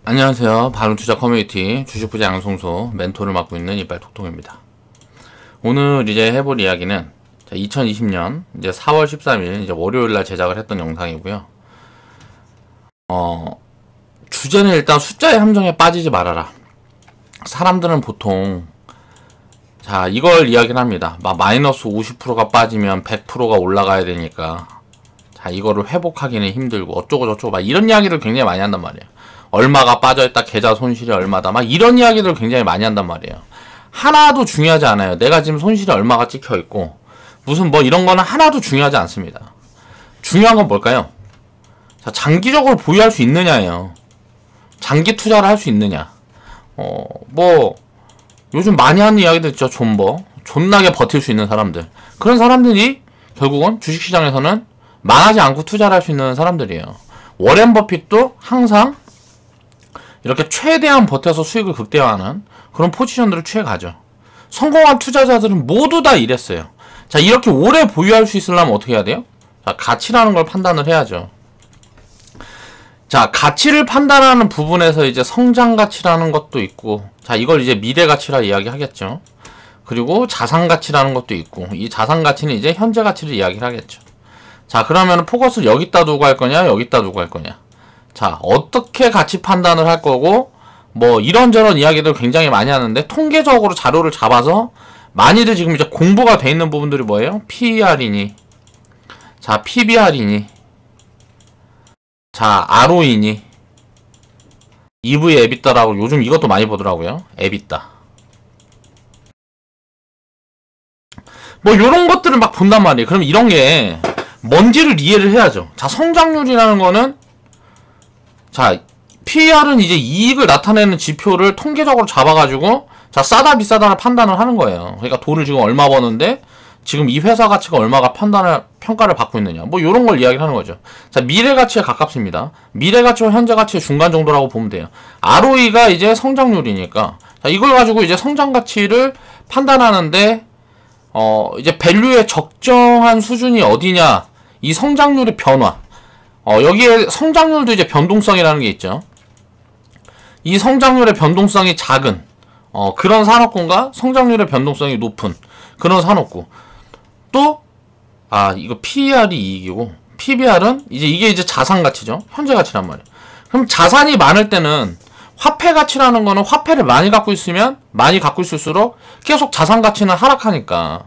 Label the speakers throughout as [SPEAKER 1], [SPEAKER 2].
[SPEAKER 1] 안녕하세요. 바른투자 커뮤니티 주식부자 양성소 멘토를 맡고 있는 이빨톡톡입니다. 오늘 이제 해볼 이야기는 2020년 이제 4월 13일 이제 월요일날 제작을 했던 영상이고요. 주제는 일단 숫자의 함정에 빠지지 말아라. 사람들은 보통 자 이걸 이야기를 합니다. 막 마이너스 50%가 빠지면 100%가 올라가야 되니까 자 이거를 회복하기는 힘들고 어쩌고 저쩌고 막 이런 이야기를 굉장히 많이 한단 말이에요. 얼마가 빠져있다, 계좌 손실이 얼마다, 막 이런 이야기들을 굉장히 많이 한단 말이에요. 하나도 중요하지 않아요. 내가 지금 손실이 얼마가 찍혀있고, 무슨 뭐 이런 거는 하나도 중요하지 않습니다. 중요한 건 뭘까요? 자, 장기적으로 보유할 수 있느냐예요. 장기 투자를 할 수 있느냐. 뭐, 요즘 많이 하는 이야기들 있죠. 존나게 버틸 수 있는 사람들. 그런 사람들이 결국은 주식시장에서는 망하지 않고 투자를 할 수 있는 사람들이에요. 워렌 버핏도 항상 이렇게 최대한 버텨서 수익을 극대화하는 그런 포지션들을 취해가죠. 성공한 투자자들은 모두 다 이랬어요. 자, 이렇게 오래 보유할 수 있으려면 어떻게 해야 돼요? 자, 가치라는 걸 판단을 해야죠. 자, 가치를 판단하는 부분에서 이제 성장 가치라는 것도 있고, 자, 이걸 이제 미래 가치라 이야기하겠죠. 그리고 자산 가치라는 것도 있고, 이 자산 가치는 이제 현재 가치를 이야기를 하겠죠. 자, 그러면 포커스를 여기다 두고 할 거냐, 여기다 두고 할 거냐. 자, 어떻게 가치 판단을 할 거고, 뭐, 이런저런 이야기들 굉장히 많이 하는데, 통계적으로 자료를 잡아서, 많이들 지금 이제 공부가 돼 있는 부분들이 뭐예요? PER이니, 자, PBR이니, 자, ROE니, EV EBITDA라고 요즘 이것도 많이 보더라고요. EBITDA. 뭐, 요런 것들을 막 본단 말이에요. 그럼 이런 게, 뭔지를 이해를 해야죠. 자, 성장률이라는 거는, 자, PER은 이제 이익을 나타내는 지표를 통계적으로 잡아가지고, 자, 싸다, 비싸다를 판단을 하는 거예요. 그러니까 돈을 지금 얼마 버는데, 지금 이 회사 가치가 얼마가 평가를 받고 있느냐. 뭐, 요런 걸 이야기를 하는 거죠. 자, 미래 가치에 가깝습니다. 미래 가치와 현재 가치의 중간 정도라고 보면 돼요. ROE가 이제 성장률이니까, 자, 이걸 가지고 이제 성장 가치를 판단하는데, 이제 밸류의 적정한 수준이 어디냐, 이 성장률의 변화. 여기에 성장률도 이제 변동성이라는 게 있죠. 이 성장률의 변동성이 작은 그런 산업군과 성장률의 변동성이 높은 그런 산업군. 또 이거 PER이 이익이고 PBR은 이게 이제 자산 가치죠. 현재 가치란 말이에요. 그럼 자산이 많을 때는 화폐 가치라는 거는 화폐를 많이 갖고 있으면 많이 갖고 있을수록 계속 자산 가치는 하락하니까.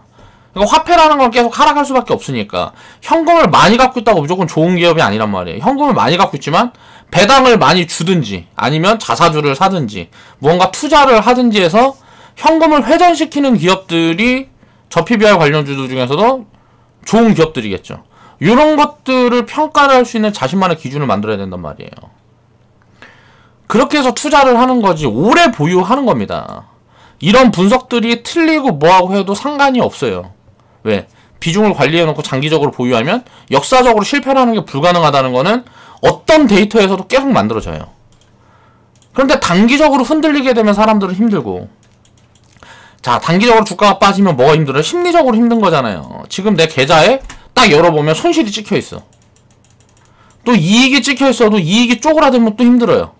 [SPEAKER 1] 그러니까 화폐라는 건 계속 하락할 수밖에 없으니까 현금을 많이 갖고 있다고 무조건 좋은 기업이 아니란 말이에요. 현금을 많이 갖고 있지만 배당을 많이 주든지 아니면 자사주를 사든지 무언가 투자를 하든지 해서 현금을 회전시키는 기업들이 저 PBR 관련주들 중에서도 좋은 기업들이겠죠. 이런 것들을 평가를 할 수 있는 자신만의 기준을 만들어야 된단 말이에요. 그렇게 해서 투자를 하는 거지 오래 보유하는 겁니다. 이런 분석들이 틀리고 뭐하고 해도 상관이 없어요. 왜? 비중을 관리해놓고 장기적으로 보유하면 역사적으로 실패라는 게 불가능하다는 거는 어떤 데이터에서도 계속 만들어져요. 그런데 단기적으로 흔들리게 되면 사람들은 힘들고, 자, 단기적으로 주가가 빠지면 뭐가 힘들어요? 심리적으로 힘든 거잖아요. 지금 내 계좌에 딱 열어보면 손실이 찍혀있어. 또 이익이 찍혀있어도 이익이 쪼그라들면 또 힘들어요.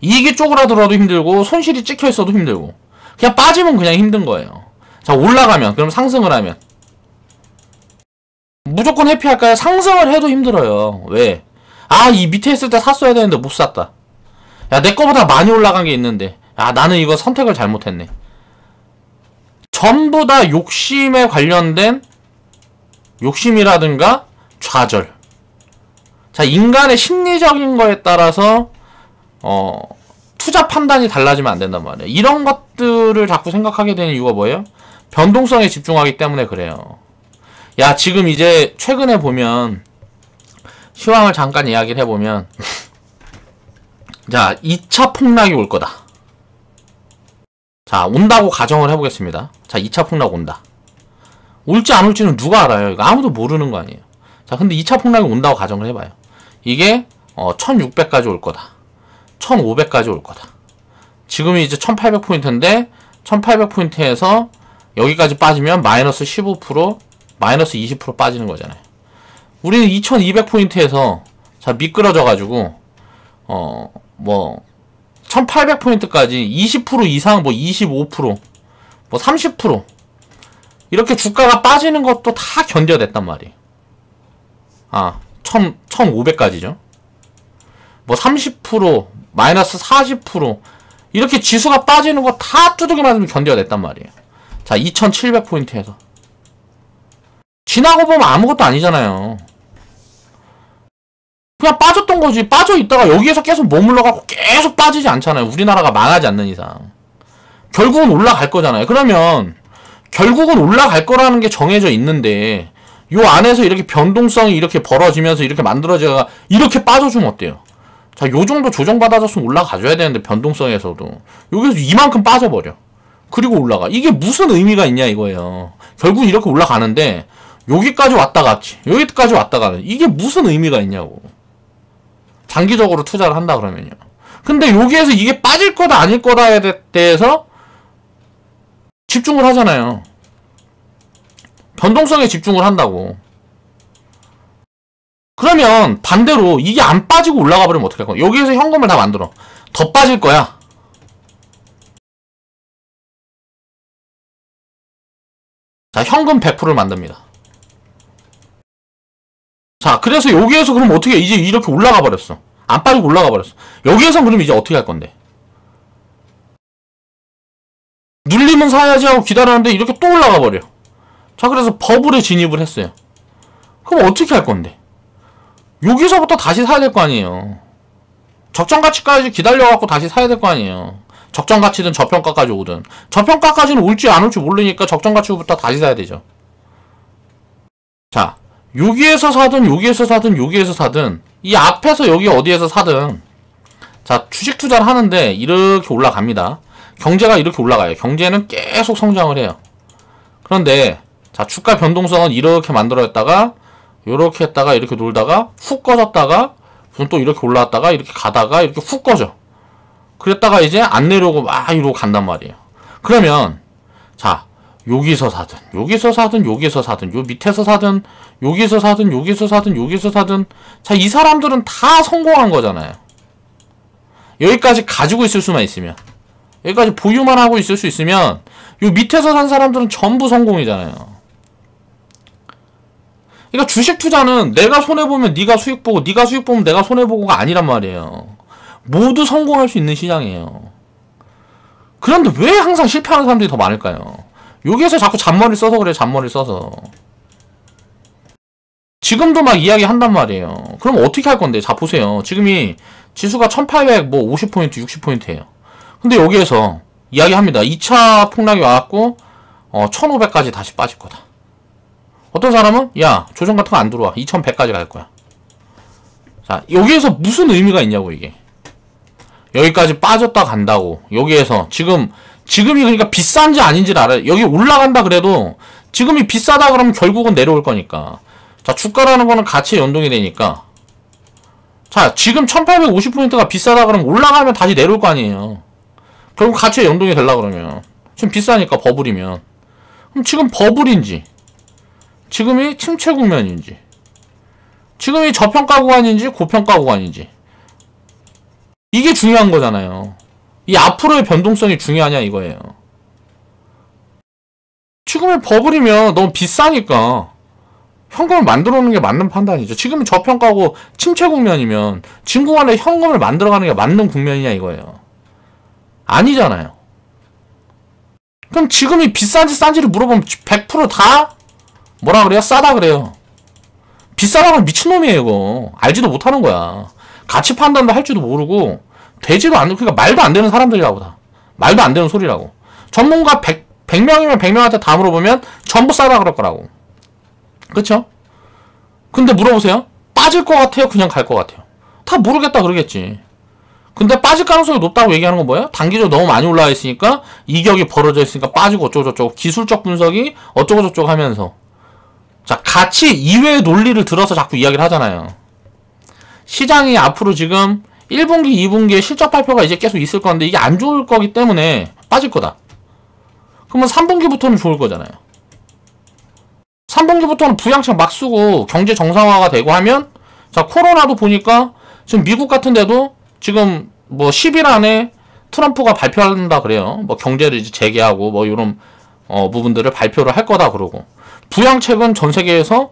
[SPEAKER 1] 이익이 쪼그라들어도 힘들고 손실이 찍혀있어도 힘들고 그냥 빠지면 그냥 힘든 거예요. 자, 올라가면, 그럼 상승을 하면 무조건 해피할까요? 상승을 해도 힘들어요. 왜? 이 밑에 있을 때 샀어야 되는데 못 샀다. 야, 내 거보다 많이 올라간 게 있는데, 야, 나는 이거 선택을 잘못했네. 전부 다 욕심에 관련된 욕심이라든가 좌절. 자, 인간의 심리적인 거에 따라서 투자 판단이 달라지면 안 된단 말이에요. 이런 것들을 자꾸 생각하게 되는 이유가 뭐예요? 변동성에 집중하기 때문에 그래요. 야, 지금 이제 최근에 보면 시황을 잠깐 이야기를 해보면 자, 2차 폭락이 올 거다. 자, 온다고 가정을 해보겠습니다. 자, 2차 폭락 온다. 올지 안 올지는 누가 알아요? 이거 아무도 모르는 거 아니에요. 자, 근데 2차 폭락이 온다고 가정을 해봐요. 이게 1600까지 올 거다. 1500까지 올 거다. 지금이 이제 1800포인트인데 1800포인트에서 여기까지 빠지면 마이너스 15%, 마이너스 20% 빠지는 거잖아요. 우리는 2200포인트에서 자 미끄러져 가지고 1800포인트까지 20% 이상, 뭐 25%, 뭐 30% 이렇게 주가가 빠지는 것도 다 견뎌냈단 말이에요. 1500까지죠. 뭐 30%, 마이너스 40% 이렇게 지수가 빠지는 거 다 두들겨 맞으면 견뎌냈단 말이에요. 자, 2700포인트에서 지나고 보면 아무것도 아니잖아요. 그냥 빠졌던 거지. 빠져 있다가 여기에서 계속 머물러갖고 계속 빠지지 않잖아요. 우리나라가 망하지 않는 이상. 결국은 올라갈 거잖아요. 그러면 결국은 올라갈 거라는 게 정해져 있는데 요 안에서 이렇게 변동성이 이렇게 벌어지면서 이렇게 만들어져가 이렇게 빠져주면 어때요? 자, 요 정도 조정받아줬으면 올라가줘야 되는데 변동성에서도 여기서 이만큼 빠져버려. 그리고 올라가. 이게 무슨 의미가 있냐 이거예요. 결국 이렇게 올라가는데 여기까지 왔다 갔지. 여기까지 왔다 가는. 이게 무슨 의미가 있냐고. 장기적으로 투자를 한다 그러면요. 근데 여기에서 이게 빠질 거다 아닐 거다에 대해서 집중을 하잖아요. 변동성에 집중을 한다고. 그러면 반대로 이게 안 빠지고 올라가 버리면 어떻게 할 거야? 여기에서 현금을 다 만들어. 더 빠질 거야. 자, 현금 100%를 만듭니다. 자, 그래서 여기에서 그럼 어떻게 이제 이렇게 올라가 버렸어. 안 빠지고 올라가 버렸어. 여기에선 그럼 이제 어떻게 할 건데? 눌리면 사야지 하고 기다렸는데 이렇게 또 올라가 버려. 자, 그래서 버블에 진입을 했어요. 그럼 어떻게 할 건데? 여기서부터 다시 사야 될 거 아니에요. 적정가치까지 기다려갖고 다시 사야 될 거 아니에요. 적정가치든 저평가까지 오든. 저평가까지는 올지 안 올지 모르니까 적정가치부터 다시 사야 되죠. 자, 여기에서 사든 여기에서 사든 여기에서 사든 이 앞에서 여기 어디에서 사든 자, 주식 투자를 하는데 이렇게 올라갑니다. 경제가 이렇게 올라가요. 경제는 계속 성장을 해요. 그런데 자, 주가 변동성은 이렇게 만들어냈다가 요렇게 했다가 이렇게 놀다가 훅 꺼졌다가 또 이렇게 올라왔다가 이렇게 가다가 이렇게 훅 꺼져. 그랬다가 이제 안 내려오고 막 이러고 간단 말이에요. 그러면 자, 여기서 사든 여기서 사든 여기서 사든 요 밑에서 사든 여기서 사든 여기서 사든 여기서 사든 자, 이 사람들은 다 성공한 거잖아요. 여기까지 가지고 있을 수만 있으면, 여기까지 보유만 하고 있을 수 있으면 요 밑에서 산 사람들은 전부 성공이잖아요. 그러니까 주식 투자는 내가 손해보면 네가 수익 보고 네가 수익 보면 내가 손해보고가 아니란 말이에요. 모두 성공할 수 있는 시장이에요. 그런데 왜 항상 실패하는 사람들이 더 많을까요? 여기에서 자꾸 잔머리를 써서 그래. 잔머리를 써서. 지금도 막 이야기 한단 말이에요. 그럼 어떻게 할 건데? 자, 보세요. 지금이 지수가 1850포인트, 60포인트예요. 근데 여기에서 이야기합니다. 2차 폭락이 와갖고 1500까지 다시 빠질 거다. 어떤 사람은 야, 조정 같은 거 안 들어와. 2100까지 갈 거야. 자, 여기에서 무슨 의미가 있냐고 이게. 여기까지 빠졌다 간다고. 여기에서 지금이 그러니까 비싼지 아닌지를 알아요. 여기 올라간다 그래도 지금이 비싸다 그러면 결국은 내려올 거니까. 자, 주가라는 거는 가치에 연동이 되니까. 자, 지금 1850포인트가 비싸다 그러면 올라가면 다시 내려올 거 아니에요. 결국 가치에 연동이 되려고 그러면. 지금 비싸니까 버블이면. 그럼 지금 버블인지 지금이 침체 국면인지 지금이 저평가 구간인지 고평가 구간인지 이게 중요한 거잖아요. 이 앞으로의 변동성이 중요하냐 이거예요. 지금의 버블이면 너무 비싸니까 현금을 만들어 놓는 게 맞는 판단이죠. 지금은 저평가고 침체 국면이면 지금 구간에 현금을 만들어가는 게 맞는 국면이냐 이거예요. 아니잖아요. 그럼 지금이 비싼지 싼지를 물어보면 100% 다 뭐라 그래요? 싸다 그래요. 비싸다면 미친놈이에요 이거. 알지도 못하는 거야. 가치 판단도 할 줄도 모르고 되지도 않는, 그러니까 말도 안 되는 사람들이라고 다. 말도 안 되는 소리라고. 전문가 100명이면 100명한테 다 물어보면 전부 싸다 그럴 거라고. 그쵸? 근데 물어보세요. 빠질 것 같아요? 그냥 갈 것 같아요? 다 모르겠다 그러겠지. 근데 빠질 가능성이 높다고 얘기하는 건 뭐예요? 단기적으로 너무 많이 올라와 있으니까 이격이 벌어져 있으니까 빠지고 어쩌고저쩌고 기술적 분석이 어쩌고저쩌고 하면서 자, 가치 이외의 논리를 들어서 자꾸 이야기를 하잖아요. 시장이 앞으로 지금 1분기, 2분기에 실적 발표가 이제 계속 있을 건데 이게 안 좋을 거기 때문에 빠질 거다. 그러면 3분기부터는 좋을 거잖아요. 3분기부터는 부양책 막 쓰고 경제 정상화가 되고 하면 자, 코로나도 보니까 지금 미국 같은 데도 지금 뭐 10일 안에 트럼프가 발표한다 그래요. 뭐 경제를 이제 재개하고 뭐 이런 부분들을 발표를 할 거다 그러고, 부양책은 전 세계에서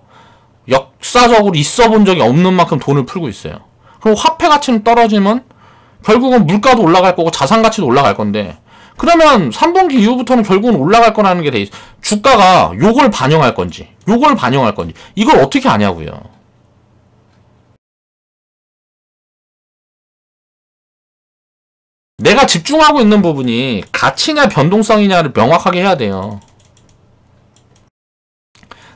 [SPEAKER 1] 역사적으로 있어 본 적이 없는 만큼 돈을 풀고 있어요. 그럼 화폐 가치는 떨어지면 결국은 물가도 올라갈 거고 자산 가치도 올라갈 건데, 그러면 3분기 이후부터는 결국은 올라갈 거라는 게 돼 있어. 주가가 요걸 반영할 건지 요걸 반영할 건지 이걸 어떻게 아냐고요. 내가 집중하고 있는 부분이 가치냐 변동성이냐를 명확하게 해야 돼요.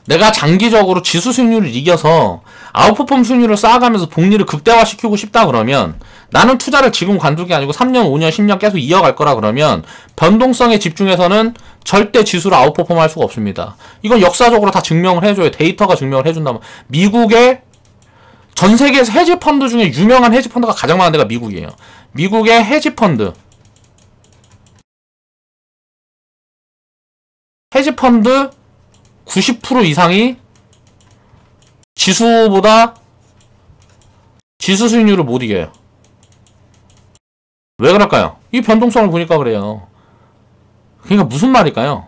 [SPEAKER 1] 내가 장기적으로 지수 수익률을 이겨서 아웃퍼폼 수익률을 쌓아가면서 복리를 극대화시키고 싶다 그러면, 나는 투자를 지금 관두는 게 아니고 3년, 5년, 10년 계속 이어갈 거라 그러면 변동성에 집중해서는 절대 지수를 아웃퍼폼 할 수가 없습니다. 이건 역사적으로 다 증명을 해줘요. 데이터가 증명을 해준다면. 미국의 전 세계에서 헤지펀드 중에 유명한 헤지펀드가 가장 많은 데가 미국이에요. 미국의 헤지펀드 90% 이상이 지수보다 지수 수익률을 못 이겨요. 왜 그럴까요? 이 변동성을 보니까 그래요. 그러니까 무슨 말일까요?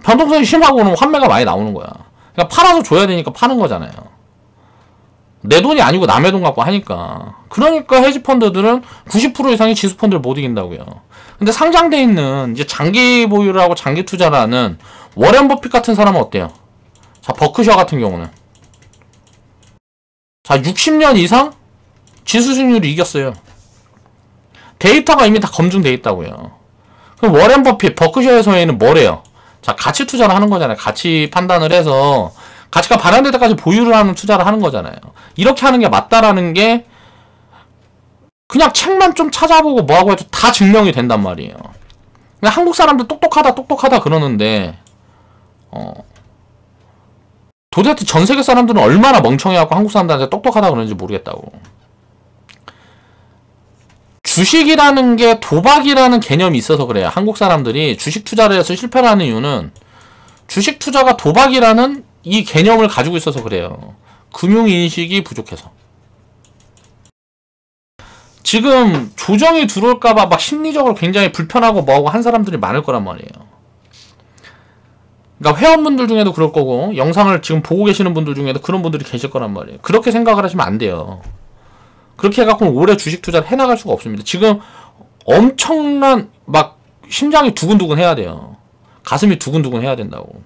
[SPEAKER 1] 변동성이 심하고는 환매가 많이 나오는 거야. 그러니까 팔아서 줘야 되니까 파는 거잖아요. 내 돈이 아니고 남의 돈 갖고 하니까. 그러니까 헤지펀드들은 90% 이상이 지수펀드를 못 이긴다고요. 근데 상장돼 있는 이제 장기 보유를 하고 장기 투자를 하는 워렌 버핏 같은 사람은 어때요? 자, 버크셔 같은 경우는 자 60년 이상 지수 수익률을 이겼어요. 데이터가 이미 다 검증돼 있다고요. 그럼 워렌 버핏, 버크셔에서는 뭐래요? 자, 가치 투자를 하는 거잖아요. 가치 판단을 해서 가치가 반영될 때까지 보유를 하는 투자를 하는 거잖아요. 이렇게 하는 게 맞다라는 게 그냥 책만 좀 찾아보고 뭐하고 해도 다 증명이 된단 말이에요. 그냥 한국 사람들 똑똑하다 그러는데 도대체 전 세계 사람들은 얼마나 멍청해갖고 한국 사람들한테 똑똑하다 그러는지 모르겠다고. 주식이라는 게 도박이라는 개념이 있어서 그래요. 한국 사람들이 주식 투자를 해서 실패를 하는 이유는 주식 투자가 도박이라는 이 개념을 가지고 있어서 그래요. 금융인식이 부족해서. 지금 조정이 들어올까봐 막 심리적으로 굉장히 불편하고 뭐하고 한 사람들이 많을 거란 말이에요. 그러니까 회원분들 중에도 그럴 거고 영상을 지금 보고 계시는 분들 중에도 그런 분들이 계실 거란 말이에요. 그렇게 생각을 하시면 안 돼요. 그렇게 해갖고는 오래 주식 투자를 해나갈 수가 없습니다. 지금 엄청난 막 심장이 두근두근 해야 돼요. 가슴이 두근두근 해야 된다고.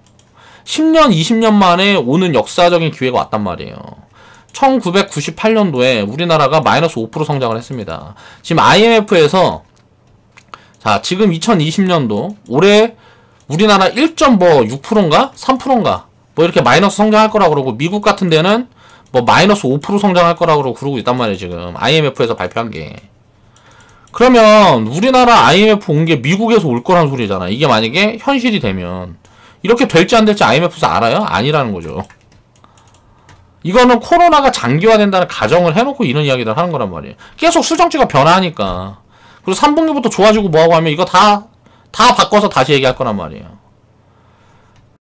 [SPEAKER 1] 10년, 20년 만에 오는 역사적인 기회가 왔단 말이에요. 1998년도에 우리나라가 마이너스 5% 성장을 했습니다. 지금 IMF에서 자 지금 2020년도 올해 우리나라 1.6%인가? 3%인가? 뭐 이렇게 마이너스 성장할 거라고 그러고, 미국 같은 데는 뭐 마이너스 5% 성장할 거라고 그러고 있단 말이에요. 지금 IMF에서 발표한 게. 그러면 우리나라 IMF 온 게 미국에서 올 거란 소리잖아. 이게 만약에 현실이 되면 이렇게 될지 안 될지 IMF에서 알아요? 아니라는 거죠. 이거는 코로나가 장기화된다는 가정을 해놓고 이런 이야기를 하는 거란 말이에요. 계속 수정치가 변화하니까. 그리고 3분기부터 좋아지고 뭐하고 하면 이거 다 바꿔서 다시 얘기할 거란 말이에요.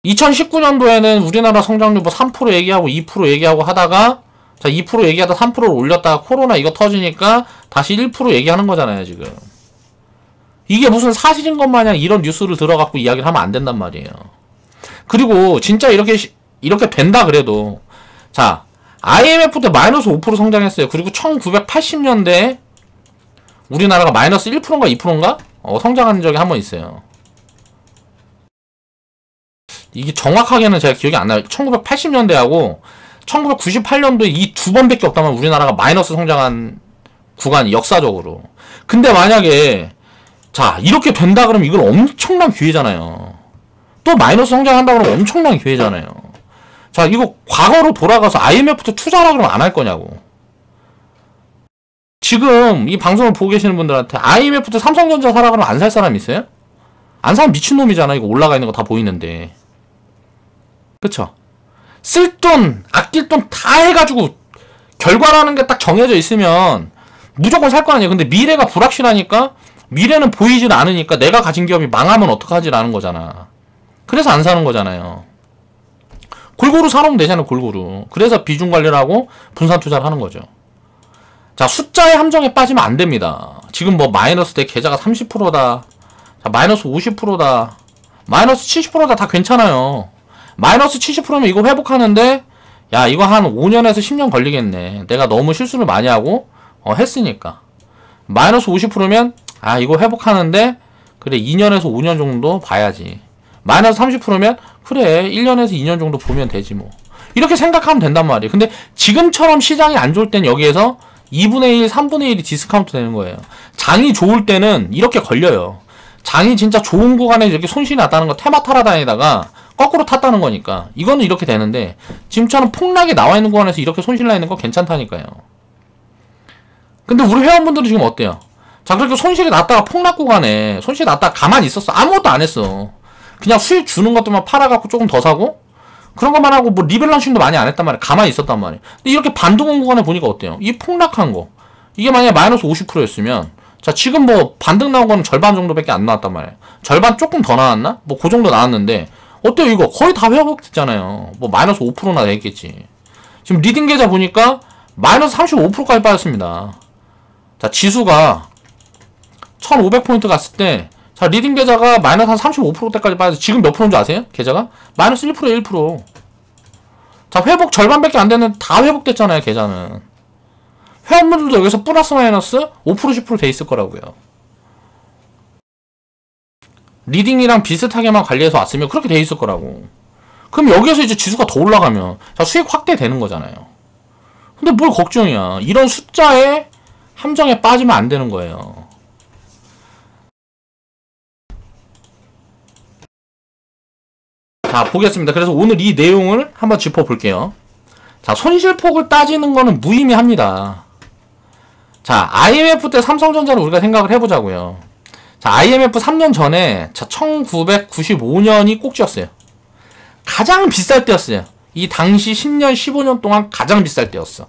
[SPEAKER 1] 2019년도에는 우리나라 성장률 뭐 3% 얘기하고 2% 얘기하고 하다가 자 2% 얘기하다 3%를 올렸다가 코로나 이거 터지니까 다시 1% 얘기하는 거잖아요. 지금 이게 무슨 사실인 것 마냥 이런 뉴스를 들어갖고 이야기를 하면 안 된단 말이에요. 그리고 진짜 이렇게 된다 그래도 자 IMF 때 마이너스 5% 성장했어요. 그리고 1980년대에 우리나라가 마이너스 1%인가 2%인가 성장한 적이 한 번 있어요. 이게 정확하게는 제가 기억이 안 나요. 1980년대하고 1998년도에 이 두 번밖에 없다면 우리나라가 마이너스 성장한 구간이 역사적으로. 근데 만약에 자 이렇게 된다 그러면 이건 엄청난 기회잖아요. 또 마이너스 성장한다 그러면 엄청난 기회잖아요. 자 이거 과거로 돌아가서 IMF 때 투자하라 그러면 안 할 거냐고. 지금 이 방송을 보고 계시는 분들한테 IMF 때 삼성전자 사라 그러면 안 살 사람 있어요? 안 사면 미친놈이잖아. 이거 올라가 있는 거 다 보이는데. 그쵸? 쓸 돈, 아낄 돈 다 해가지고 결과라는 게 딱 정해져 있으면 무조건 살 거 아니에요. 근데 미래가 불확실하니까 미래는 보이질 않으니까 내가 가진 기업이 망하면 어떡하지라는 거잖아. 그래서 안 사는 거잖아요. 골고루 사놓으면 되잖아요. 골고루. 그래서 비중 관리를 하고 분산 투자를 하는 거죠. 자, 숫자의 함정에 빠지면 안 됩니다. 지금 뭐 마이너스 내 계좌가 30%다. 자, 마이너스 50%다. 마이너스 70%다. 다 괜찮아요. 마이너스 70%면 이거 회복하는데, 야, 이거 한 5년에서 10년 걸리겠네. 내가 너무 실수를 많이 하고, 했으니까. 마이너스 50%면, 아, 이거 회복하는데, 그래, 2년에서 5년 정도 봐야지. 마이너스 30%면, 그래, 1년에서 2년 정도 보면 되지, 뭐. 이렇게 생각하면 된단 말이에요. 근데 지금처럼 시장이 안 좋을 땐 여기에서 2분의 1, 3분의 1이 디스카운트 되는 거예요. 장이 좋을 때는 이렇게 걸려요. 장이 진짜 좋은 구간에 이렇게 손실이 났다는 거 테마 타러 다니다가 거꾸로 탔다는 거니까 이거는 이렇게 되는데 지금처럼 폭락이 나와 있는 구간에서 이렇게 손실 나 있는 거 괜찮다니까요. 근데 우리 회원분들은 지금 어때요? 자, 그렇게 손실이 났다가 폭락 구간에 손실이 났다가 가만히 있었어. 아무것도 안 했어. 그냥 수익 주는 것들만 팔아갖고 조금 더 사고 그런 것만 하고 뭐 리밸런싱도 많이 안 했단 말이야. 가만히 있었단 말이야. 근데 이렇게 반등한 구간에 보니까 어때요? 이 폭락한 거 이게 만약에 마이너스 50%였으면 자, 지금 뭐 반등 나온 거는 절반 정도밖에 안 나왔단 말이에요. 절반 조금 더 나왔나? 뭐 그 정도 나왔는데 어때요? 이거 거의 다 회복됐잖아요. 뭐 마이너스 5%나 됐겠지. 지금 리딩 계좌 보니까 마이너스 35%까지 빠졌습니다. 자, 지수가 1500포인트 갔을 때 자, 리딩 계좌가 마이너스 한 35%대까지 빠져서 지금 몇 프로인 줄 아세요? 계좌가? 마이너스 1%에 1%. 자, 회복 절반밖에 안 되는 다 회복됐잖아요, 계좌는. 회원분들도 여기서 플러스 마이너스 5% 10% 돼 있을 거라고요. 리딩이랑 비슷하게만 관리해서 왔으면 그렇게 돼 있을 거라고. 그럼 여기에서 이제 지수가 더 올라가면 자, 수익 확대되는 거잖아요. 근데 뭘 걱정이야. 이런 숫자의 함정에 빠지면 안 되는 거예요. 자, 보겠습니다. 그래서 오늘 이 내용을 한번 짚어볼게요. 자, 손실폭을 따지는 거는 무의미합니다. 자, IMF 때 삼성전자를 우리가 생각을 해보자고요. 자, IMF 3년 전에 자, 1995년이 꼭지였어요. 가장 비쌀 때였어요. 이 당시 10년, 15년 동안 가장 비쌀 때였어.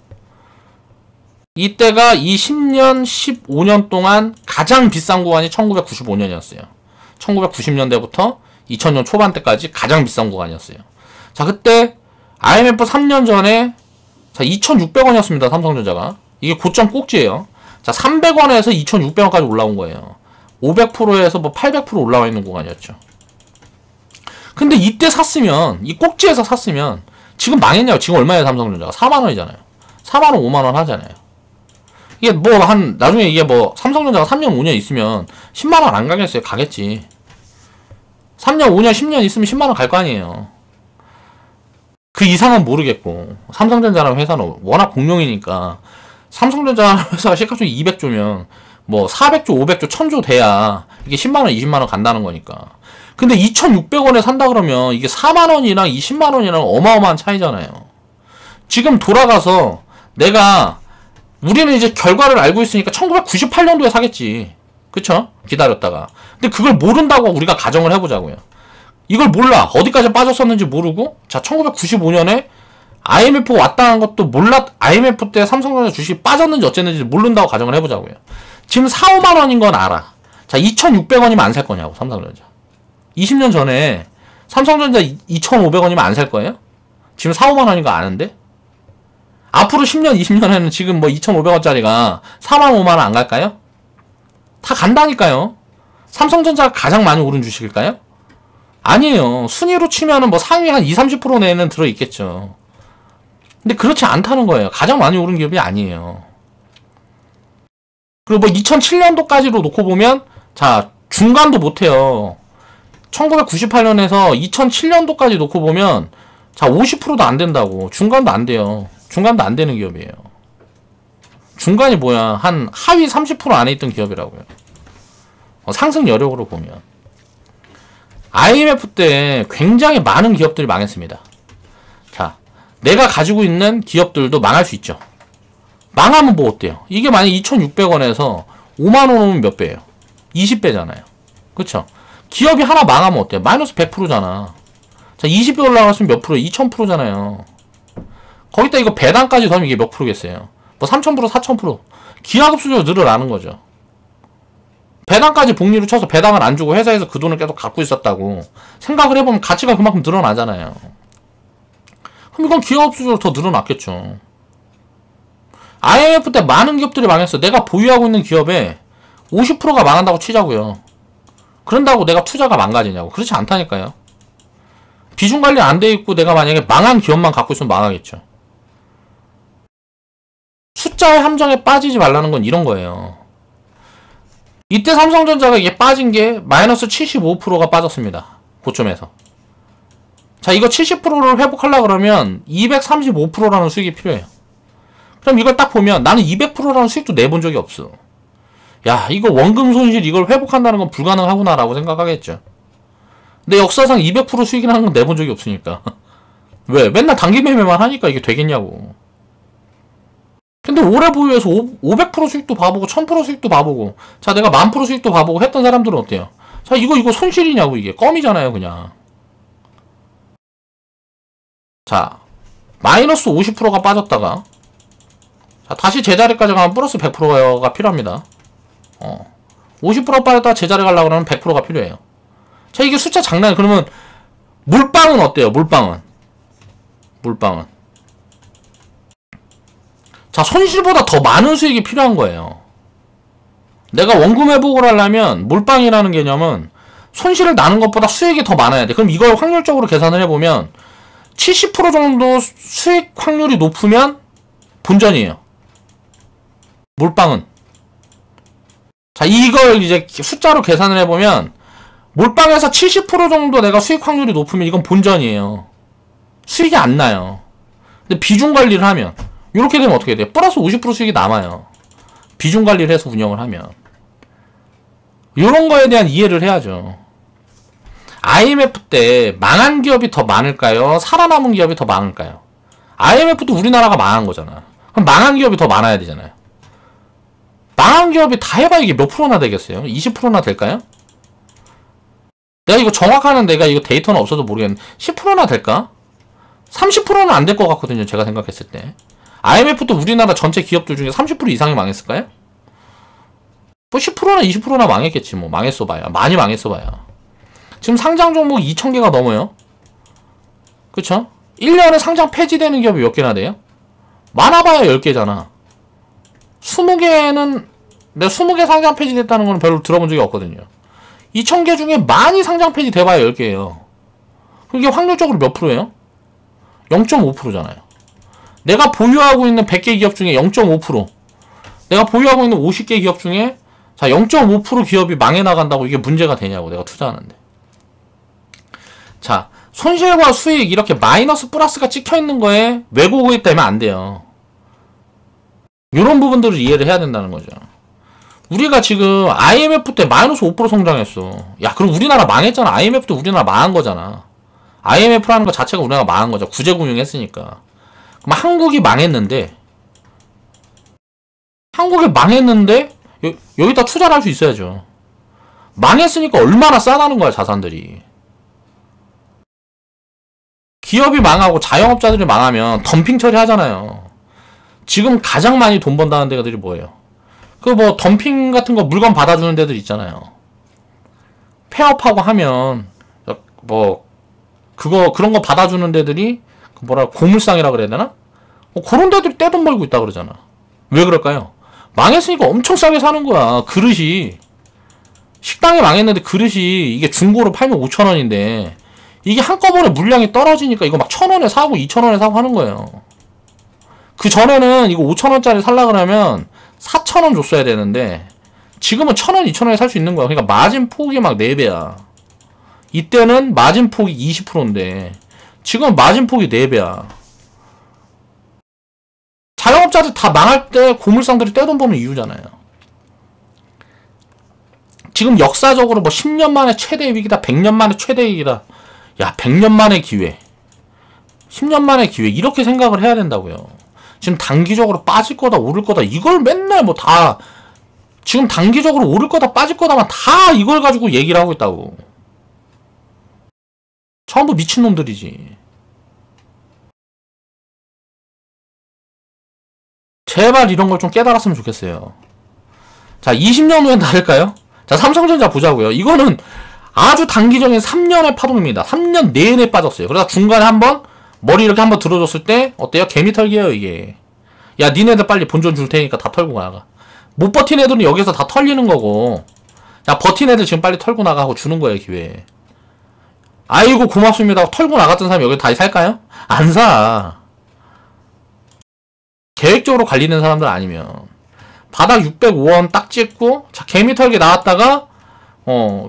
[SPEAKER 1] 이때가 이 10년, 15년 동안 가장 비싼 구간이 1995년이었어요. 1990년대부터 2000년 초반 때까지 가장 비싼 구간이었어요. 자, 그때 IMF 3년 전에 자, 2,600원이었습니다. 삼성전자가. 이게 고점 꼭지예요. 자, 300원에서 2,600원까지 올라온 거예요. 500%에서 뭐 800% 올라와 있는 구간이었죠. 근데 이때 샀으면 이 꼭지에서 샀으면 지금 망했냐고. 지금 얼마예요, 삼성전자가? 4만원이잖아요. 4만원, 5만원 하잖아요. 이게 뭐 나중에 이게 뭐 삼성전자가 3년, 5년 있으면 10만원 안 가겠어요? 가겠지. 3년, 5년, 10년 있으면 10만원 갈 거 아니에요. 그 이상은 모르겠고. 삼성전자라는 회사는 워낙 공룡이니까. 삼성전자라는 회사가 시가총액 200조면 뭐 400조, 500조, 1000조 돼야 이게 10만원, 20만원 간다는 거니까. 근데 2,600원에 산다 그러면 이게 4만원이랑 20만원이랑 어마어마한 차이잖아요. 지금 돌아가서 우리는 이제 결과를 알고 있으니까 1998년도에 사겠지. 그쵸? 기다렸다가. 근데 그걸 모른다고 우리가 가정을 해보자고요. 이걸 몰라. 어디까지 빠졌었는지 모르고 자, 1995년에 IMF 왔다는 것도 IMF 때 삼성전자 주식이 빠졌는지 어쨌는지 모른다고 가정을 해보자고요. 지금 4, 5만원인 건 알아. 자, 2,600원이면 안 살 거냐고, 삼성전자. 20년 전에 삼성전자 2,500원이면 안 살 거예요? 지금 4, 5만원인 거 아는데? 앞으로 10년, 20년에는 지금 뭐 2,500원짜리가 4만, 5만원 안 갈까요? 다 간다니까요. 삼성전자가 가장 많이 오른 주식일까요? 아니에요. 순위로 치면은 뭐 상위 한 20-30% 내에는 들어있겠죠. 근데 그렇지 않다는 거예요. 가장 많이 오른 기업이 아니에요. 그리고 뭐 2007년도까지로 놓고 보면 자, 중간도 못해요. 1998년에서 2007년도까지 놓고 보면 자, 50%도 안 된다고. 중간도 안 돼요. 중간도 안 되는 기업이에요. 중간이 뭐야? 한 하위 30% 안에 있던 기업이라고요. 상승 여력으로 보면. IMF 때 굉장히 많은 기업들이 망했습니다. 자, 내가 가지고 있는 기업들도 망할 수 있죠. 망하면 뭐 어때요? 이게 만약 2,600원에서 5만원 오면 몇 배예요? 20배잖아요. 그쵸? 기업이 하나 망하면 어때요? 마이너스 100%잖아. 자, 20배 올라갔으면 몇 프로예요? 2000%잖아요. 거기다 이거 배당까지 더하면 이게 몇 프로겠어요? 뭐 3000%, 4000%. 기하급수적으로 늘어나는 거죠. 배당까지 복리로 쳐서 배당을 안 주고 회사에서 그 돈을 계속 갖고 있었다고 생각을 해보면 가치가 그만큼 늘어나잖아요. 그럼 이건 기하급수적으로 더 늘어났겠죠. IMF 때 많은 기업들이 망했어. 내가 보유하고 있는 기업에 50%가 망한다고 치자고요. 그런다고 내가 투자가 망가지냐고. 그렇지 않다니까요. 비중 관리 안 돼 있고 내가 만약에 망한 기업만 갖고 있으면 망하겠죠. 숫자의 함정에 빠지지 말라는 건 이런 거예요. 이때 삼성전자가 이게 빠진 게 마이너스 75%가 빠졌습니다. 고점에서. 자, 이거 70%를 회복하려고 그러면 235%라는 수익이 필요해요. 그럼 이걸 딱 보면 나는 200%라는 수익도 내본 적이 없어. 야, 이거 원금 손실 이걸 회복한다는 건 불가능하구나라고 생각하겠죠. 근데 역사상 200% 수익이라는 건 내본 적이 없으니까. 왜? 맨날 단기 매매만 하니까 이게 되겠냐고. 근데 오래 보유해서 500% 수익도 봐보고 1000% 수익도 봐보고 자 내가 10,000% 수익도 봐보고 했던 사람들은 어때요? 자 이거 손실이냐고. 이게 껌이잖아요 그냥. 자 마이너스 50%가 빠졌다가 자 다시 제자리까지 가면 플러스 100%가 필요합니다. 50% 빠졌다가 제자리 가려고 그러면 100%가 필요해요. 자 이게 숫자 장난이에요. 그러면 물방은 어때요? 물방은 자 손실보다 더 많은 수익이 필요한 거예요. 내가 원금 회복을 하려면 몰빵이라는 개념은 손실을 나는 것보다 수익이 더 많아야 돼. 그럼 이걸 확률적으로 계산을 해보면 70% 정도 수익 확률이 높으면 본전이에요. 몰빵은. 자 이걸 이제 숫자로 계산을 해보면 몰빵에서 70% 정도 내가 수익 확률이 높으면 이건 본전이에요. 수익이 안 나요. 근데 비중 관리를 하면 이렇게 되면 어떻게 돼요? 플러스 50% 수익이 남아요. 비중 관리를 해서 운영을 하면. 이런 거에 대한 이해를 해야죠. IMF 때 망한 기업이 더 많을까요? 살아남은 기업이 더 많을까요? IMF도 우리나라가 망한 거잖아. 그럼 망한 기업이 더 많아야 되잖아요. 망한 기업이 다 해봐야 이게 몇 프로나 되겠어요? 20%나 될까요? 내가 이거 정확하는 내가 이거 데이터는 없어도 모르겠는데 10%나 될까? 30%는 안 될 것 같거든요. 제가 생각했을 때. IMF도 우리나라 전체 기업들 중에 30% 이상이 망했을까요? 뭐 10%나 20%나 망했겠지. 뭐 망했어 봐야. 많이 망했어 봐야. 지금 상장 종목 2,000개가 넘어요. 그쵸? 1년에 상장 폐지되는 기업이 몇 개나 돼요? 많아봐야 10개잖아. 20개는 내가 20개 상장 폐지됐다는 건 별로 들어본 적이 없거든요. 2,000개 중에 많이 상장 폐지 돼봐야 10개예요. 그게 확률적으로 몇 프로예요? 0.5%잖아요. 내가 보유하고 있는 100개 기업 중에 0.5%. 내가 보유하고 있는 50개 기업 중에 자 0.5% 기업이 망해 나간다고 이게 문제가 되냐고 내가 투자하는데. 자 손실과 수익 이렇게 마이너스 플러스가 찍혀있는 거에 왜곡이 되면 안 돼요. 이런 부분들을 이해를 해야 된다는 거죠. 우리가 지금 IMF 때 마이너스 5% 성장했어. 야 그럼 우리나라 망했잖아. IMF 때 우리나라 망한 거잖아. IMF라는 거 자체가 우리나라가 망한 거죠. 구제금융했으니까. 그럼 한국이 망했는데 여기다 투자를 할 수 있어야죠. 망했으니까 얼마나 싸다는 거야 자산들이. 기업이 망하고 자영업자들이 망하면 덤핑 처리하잖아요. 지금 가장 많이 돈 번다는 데들이 뭐예요? 그 뭐 덤핑 같은 거 물건 받아주는 데들 있잖아요. 폐업하고 하면 뭐 그런 거 받아주는 데들이 고물상이라 그래야 되나? 그런 데들이 떼돈 벌고 있다 그러잖아. 왜 그럴까요? 망했으니까 엄청 싸게 사는 거야. 그릇이. 식당이 망했는데 그릇이 이게 중고로 팔면 5,000원인데 이게 한꺼번에 물량이 떨어지니까 이거 막 1,000원에 사고 2,000원에 사고 하는 거예요. 그 전에는 이거 5,000원짜리 살라 그러면 4,000원 줬어야 되는데 지금은 1,000원, 2,000원에 살 수 있는 거야. 그러니까 마진 폭이 막 4배야. 이때는 마진 폭이 20%인데 지금 마진 폭이 4배야. 자영업자들 다 망할 때 고물상들이 떼돈 버는 이유잖아요. 지금 역사적으로 뭐 10년 만에 최대 위기다, 100년 만에 최대 위기다. 야, 100년 만의 기회, 10년 만의 기회 이렇게 생각을 해야 된다고요. 지금 단기적으로 빠질 거다, 오를 거다 이걸 맨날 뭐 다 지금 단기적으로 오를 거다, 빠질 거다만 다 이걸 가지고 얘기를 하고 있다고. 전부 미친놈들이지. 제발 이런 걸 좀 깨달았으면 좋겠어요. 자, 20년 후엔 다를까요? 자, 삼성전자 보자고요. 이거는 아주 단기적인 3년의 파동입니다. 3년 내내 빠졌어요. 그러다 중간에 한번 머리 이렇게 한번 들어줬을 때 어때요? 개미털기예요 이게. 야, 니네들 빨리 본전 줄 테니까 다 털고 나가. 못 버틴 애들은 여기서 다 털리는 거고, 야, 버틴 애들 지금 빨리 털고 나가고 주는 거예요, 기회. 아이고, 고맙습니다 하고 털고 나갔던 사람이 여기 다시 살까요? 안 사. 계획적으로 관리된 사람들 아니면. 바닥 605원 딱 찍고, 자, 개미 털기 나왔다가,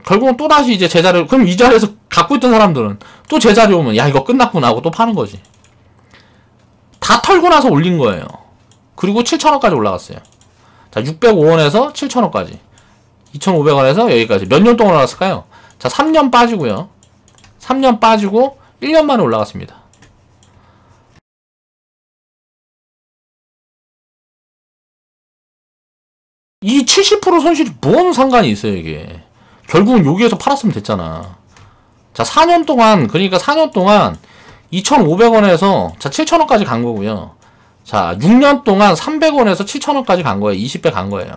[SPEAKER 1] 결국은 또다시 이제 제자리, 그럼 이 자리에서 갖고 있던 사람들은 또 제자리 오면, 야, 이거 끝났구나 하고 또 파는 거지. 다 털고 나서 올린 거예요. 그리고 7,000원까지 올라갔어요. 자, 605원에서 7,000원까지. 2,500원에서 여기까지. 몇 년 동안 올라갔을까요? 자, 3년 빠지고요. 3년 빠지고 1년 만에 올라갔습니다. 이 70% 손실이 뭔 상관이 있어요, 이게. 결국은 여기에서 팔았으면 됐잖아. 자, 4년 동안, 그러니까 4년 동안 2,500원에서 자, 7,000원까지 간 거고요. 자, 6년 동안 300원에서 7,000원까지 간 거예요. 20배 간 거예요.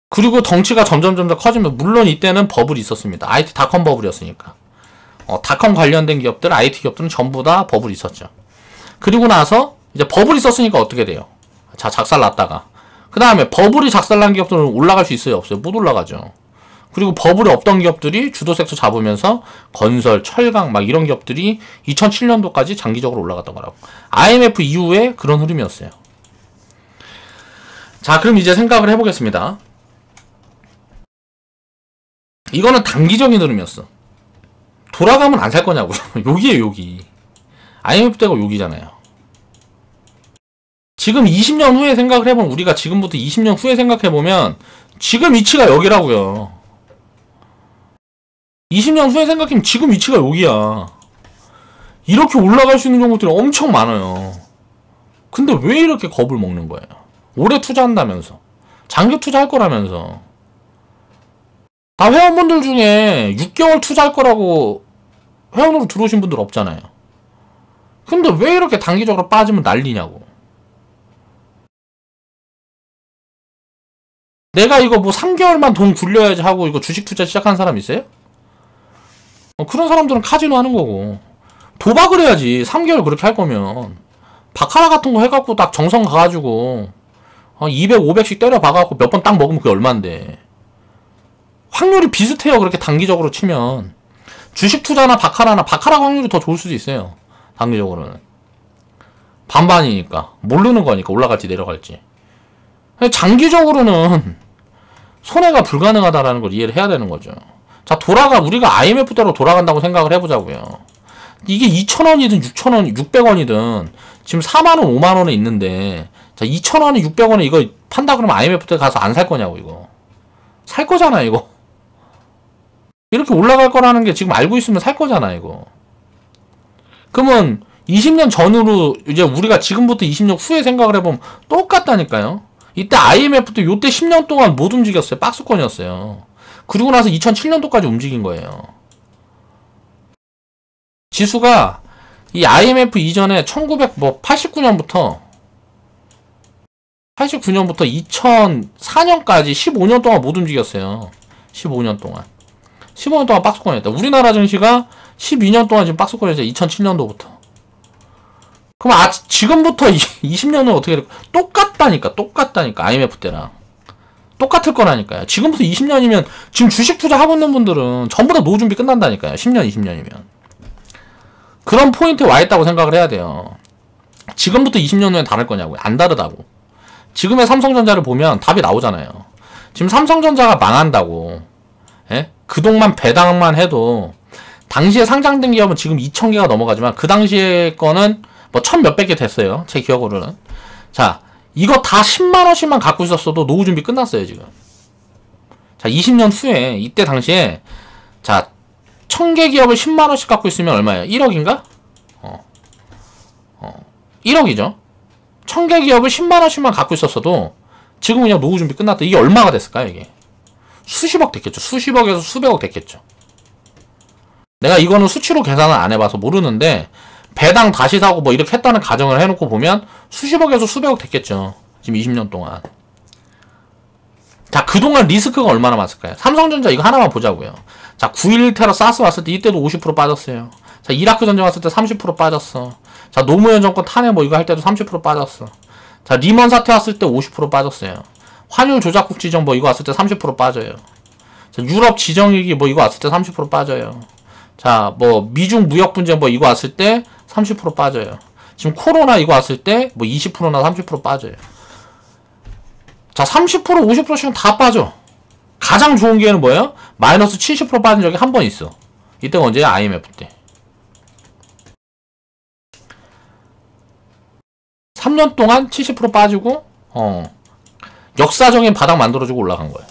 [SPEAKER 1] 그리고 덩치가 점점 커지면, 물론 이때는 버블이 있었습니다. IT 닷컴 버블이었으니까. 닷컴 관련된 기업들, IT 기업들은 전부 다 버블이 있었죠. 그리고 나서 이제 버블이 있었으니까 어떻게 돼요? 자, 작살 났다가. 그 다음에 버블이 작살난 기업들은 올라갈 수 있어요? 없어요? 못 올라가죠. 그리고 버블이 없던 기업들이 주도 섹터 잡으면서 건설, 철강 막 이런 기업들이 2007년도까지 장기적으로 올라갔던 거라고. IMF 이후에 그런 흐름이었어요. 자, 그럼 이제 생각을 해보겠습니다. 이거는 단기적인 흐름이었어. 돌아가면 안 살 거냐고요. 여기에요, 여기. IMF 때가 여기잖아요. 지금 20년 후에 생각을 해보면, 우리가 지금부터 20년 후에 생각해보면 지금 위치가 여기라고요. 20년 후에 생각하면 지금 위치가 여기야. 이렇게 올라갈 수 있는 종목들이 엄청 많아요. 근데 왜 이렇게 겁을 먹는 거예요? 오래 투자한다면서, 장기 투자할 거라면서. 다 회원분들 중에 6개월 투자할 거라고 회원으로 들어오신 분들 없잖아요. 근데 왜 이렇게 단기적으로 빠지면 난리냐고. 내가 이거 뭐 3개월만 돈 굴려야지 하고 이거 주식 투자 시작한 사람 있어요? 그런 사람들은 카지노 하는 거고. 도박을 해야지. 3개월 그렇게 할 거면. 바카라 같은 거 해갖고 딱 정성 가가지고 200, 500씩 때려 박아갖고 몇 번 딱 먹으면 그게 얼만데. 확률이 비슷해요. 그렇게 단기적으로 치면. 주식 투자나 바카라나, 바카라 확률이 더 좋을 수도 있어요. 단기적으로는. 반반이니까. 모르는 거니까 올라갈지 내려갈지. 장기적으로는 손해가 불가능하다라는 걸 이해를 해야 되는 거죠. 자, 우리가 IMF대로 돌아간다고 생각을 해보자고요. 이게 2,000원이든 6,000원, 600원이든 지금 4만원, 5만원에 있는데, 자, 2,000원에 600원에 이거 판다 그러면 IMF대 가서 안 살 거냐고, 이거. 살 거잖아, 이거. 이렇게 올라갈 거라는 게 지금 알고 있으면 살 거잖아, 이거. 그러면 20년 전으로 이제 우리가 지금부터 20년 후에 생각을 해보면 똑같다니까요. 이때 IMF 때 요때 10년 동안 못 움직였어요. 박스권이었어요. 그리고 나서 2007년도까지 움직인 거예요. 지수가 이 IMF 이전에 1989년부터 2004년까지 15년 동안 못 움직였어요. 15년 동안. 15년 동안 박스권이었다. 우리나라 증시가 12년 동안 지금 박스권이었어요. 2007년도부터. 그럼 지금부터 20년은 어떻게 될까? 똑같다니까. IMF 때랑. 똑같을 거라니까요. 지금부터 20년이면 지금 주식 투자하고 있는 분들은 전부 다 노후 준비 끝난다니까요. 10년, 20년이면. 그런 포인트에 와 있다고 생각을 해야 돼요. 지금부터 20년 후엔 다를 거냐고요. 안 다르다고. 지금의 삼성전자를 보면 답이 나오잖아요. 지금 삼성전자가 망한다고. 예? 그동안 배당만 해도 당시에 상장된 기업은 지금 2,000개가 넘어가지만 그 당시에 거는 뭐 1,000몇백 개 됐어요. 제 기억으로는. 자, 이거 다 10만원씩만 갖고 있었어도 노후 준비 끝났어요, 지금. 자, 20년 후에, 이때 당시에, 자, 1,000개 기업을 10만원씩 갖고 있으면 얼마예요? 1억인가? 1억이죠. 1,000개 기업을 10만원씩만 갖고 있었어도 지금 그냥 노후 준비 끝났다. 이게 얼마가 됐을까요, 이게? 수십억 됐겠죠. 수십억에서 수백억 됐겠죠. 내가 이거는 수치로 계산을 안 해봐서 모르는데, 배당 다시 사고 뭐 이렇게 했다는 가정을 해놓고 보면 수십억에서 수백억 됐겠죠. 지금 20년 동안. 자, 그동안 리스크가 얼마나 많았을까요? 삼성전자 이거 하나만 보자고요. 자, 9.11 테러 사스 왔을 때 이때도 50% 빠졌어요. 자, 자, 이라크 전쟁 왔을 때 30% 빠졌어. 자, 노무현 정권 탄핵 뭐 이거 할 때도 30% 빠졌어. 자, 리먼 사태 왔을 때 50% 빠졌어요. 환율 조작국 지정 뭐 이거 왔을 때 30% 빠져요. 자, 유럽 지정위기 뭐 이거 왔을 때 30% 빠져요. 자, 뭐 미중 무역 분쟁 뭐 이거 왔을 때 30% 빠져요. 지금 코로나 이거 왔을 때 뭐 20%나 30% 빠져요. 자, 30% 50%씩은 다 빠져. 가장 좋은 기회는 뭐예요? 마이너스 70% 빠진 적이 한 번 있어. 이때가 언제야? IMF 때. 3년 동안 70% 빠지고 역사적인 바닥 만들어주고 올라간 거예요.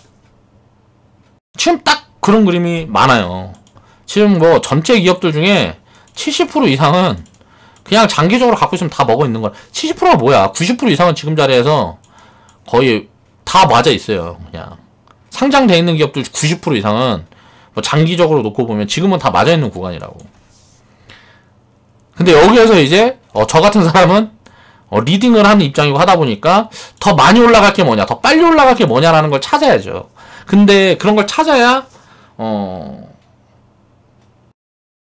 [SPEAKER 1] 지금 딱 그런 그림이 많아요. 지금 뭐 전체 기업들 중에 70% 이상은 그냥 장기적으로 갖고 있으면 다 먹어 있는 거야. 70%가 뭐야? 90% 이상은 지금 자리에서 거의 다 맞아 있어요. 그냥 상장돼 있는 기업들 90% 이상은 뭐 장기적으로 놓고 보면 지금은 다 맞아 있는 구간이라고. 근데 여기에서 이제 저 같은 사람은 리딩을 하는 입장이고 하다 보니까 더 많이 올라갈 게 뭐냐, 더 빨리 올라갈 게 뭐냐라는 걸 찾아야죠. 근데 그런 걸 찾아야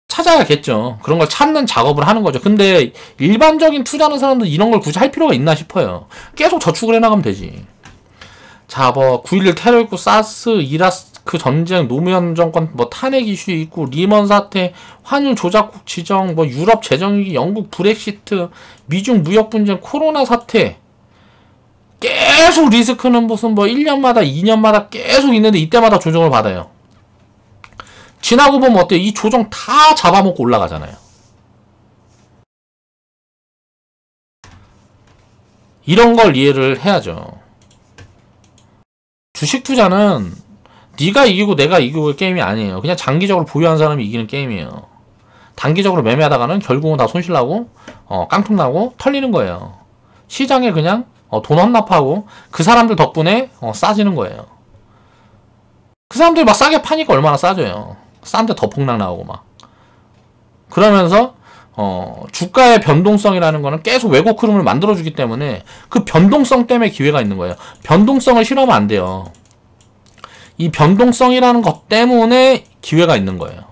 [SPEAKER 1] 찾아야겠죠. 그런 걸 찾는 작업을 하는 거죠. 근데 일반적인 투자하는 사람들 이런 걸 굳이 할 필요가 있나 싶어요. 계속 저축을 해나가면 되지. 자, 뭐 9.11 테러 있고 사스, 이라크 전쟁, 노무현 정권 뭐 탄핵 이슈 있고 리먼 사태, 환율 조작국 지정, 뭐 유럽 재정위기, 영국 브렉시트, 미중 무역 분쟁, 코로나 사태. 계속 리스크는 무슨 뭐 1년마다 2년마다 계속 있는데 이때마다 조정을 받아요. 지나고 보면 어때요? 이 조정 다 잡아먹고 올라가잖아요. 이런 걸 이해를 해야죠. 주식 투자는 네가 이기고 내가 이기고의 게임이 아니에요. 그냥 장기적으로 보유한 사람이 이기는 게임이에요. 단기적으로 매매하다가는 결국은 다 손실나고 깡통나고 털리는 거예요. 시장에 그냥 돈 헌납하고 그 사람들 덕분에 싸지는 거예요. 그 사람들이 막 싸게 파니까 얼마나 싸져요. 싼데 더 폭락 나오고 막. 그러면서 주가의 변동성이라는 거는 계속 왜곡 흐름을 만들어주기 때문에 그 변동성 때문에 기회가 있는 거예요. 변동성을 싫어하면 안 돼요. 이 변동성이라는 것 때문에 기회가 있는 거예요.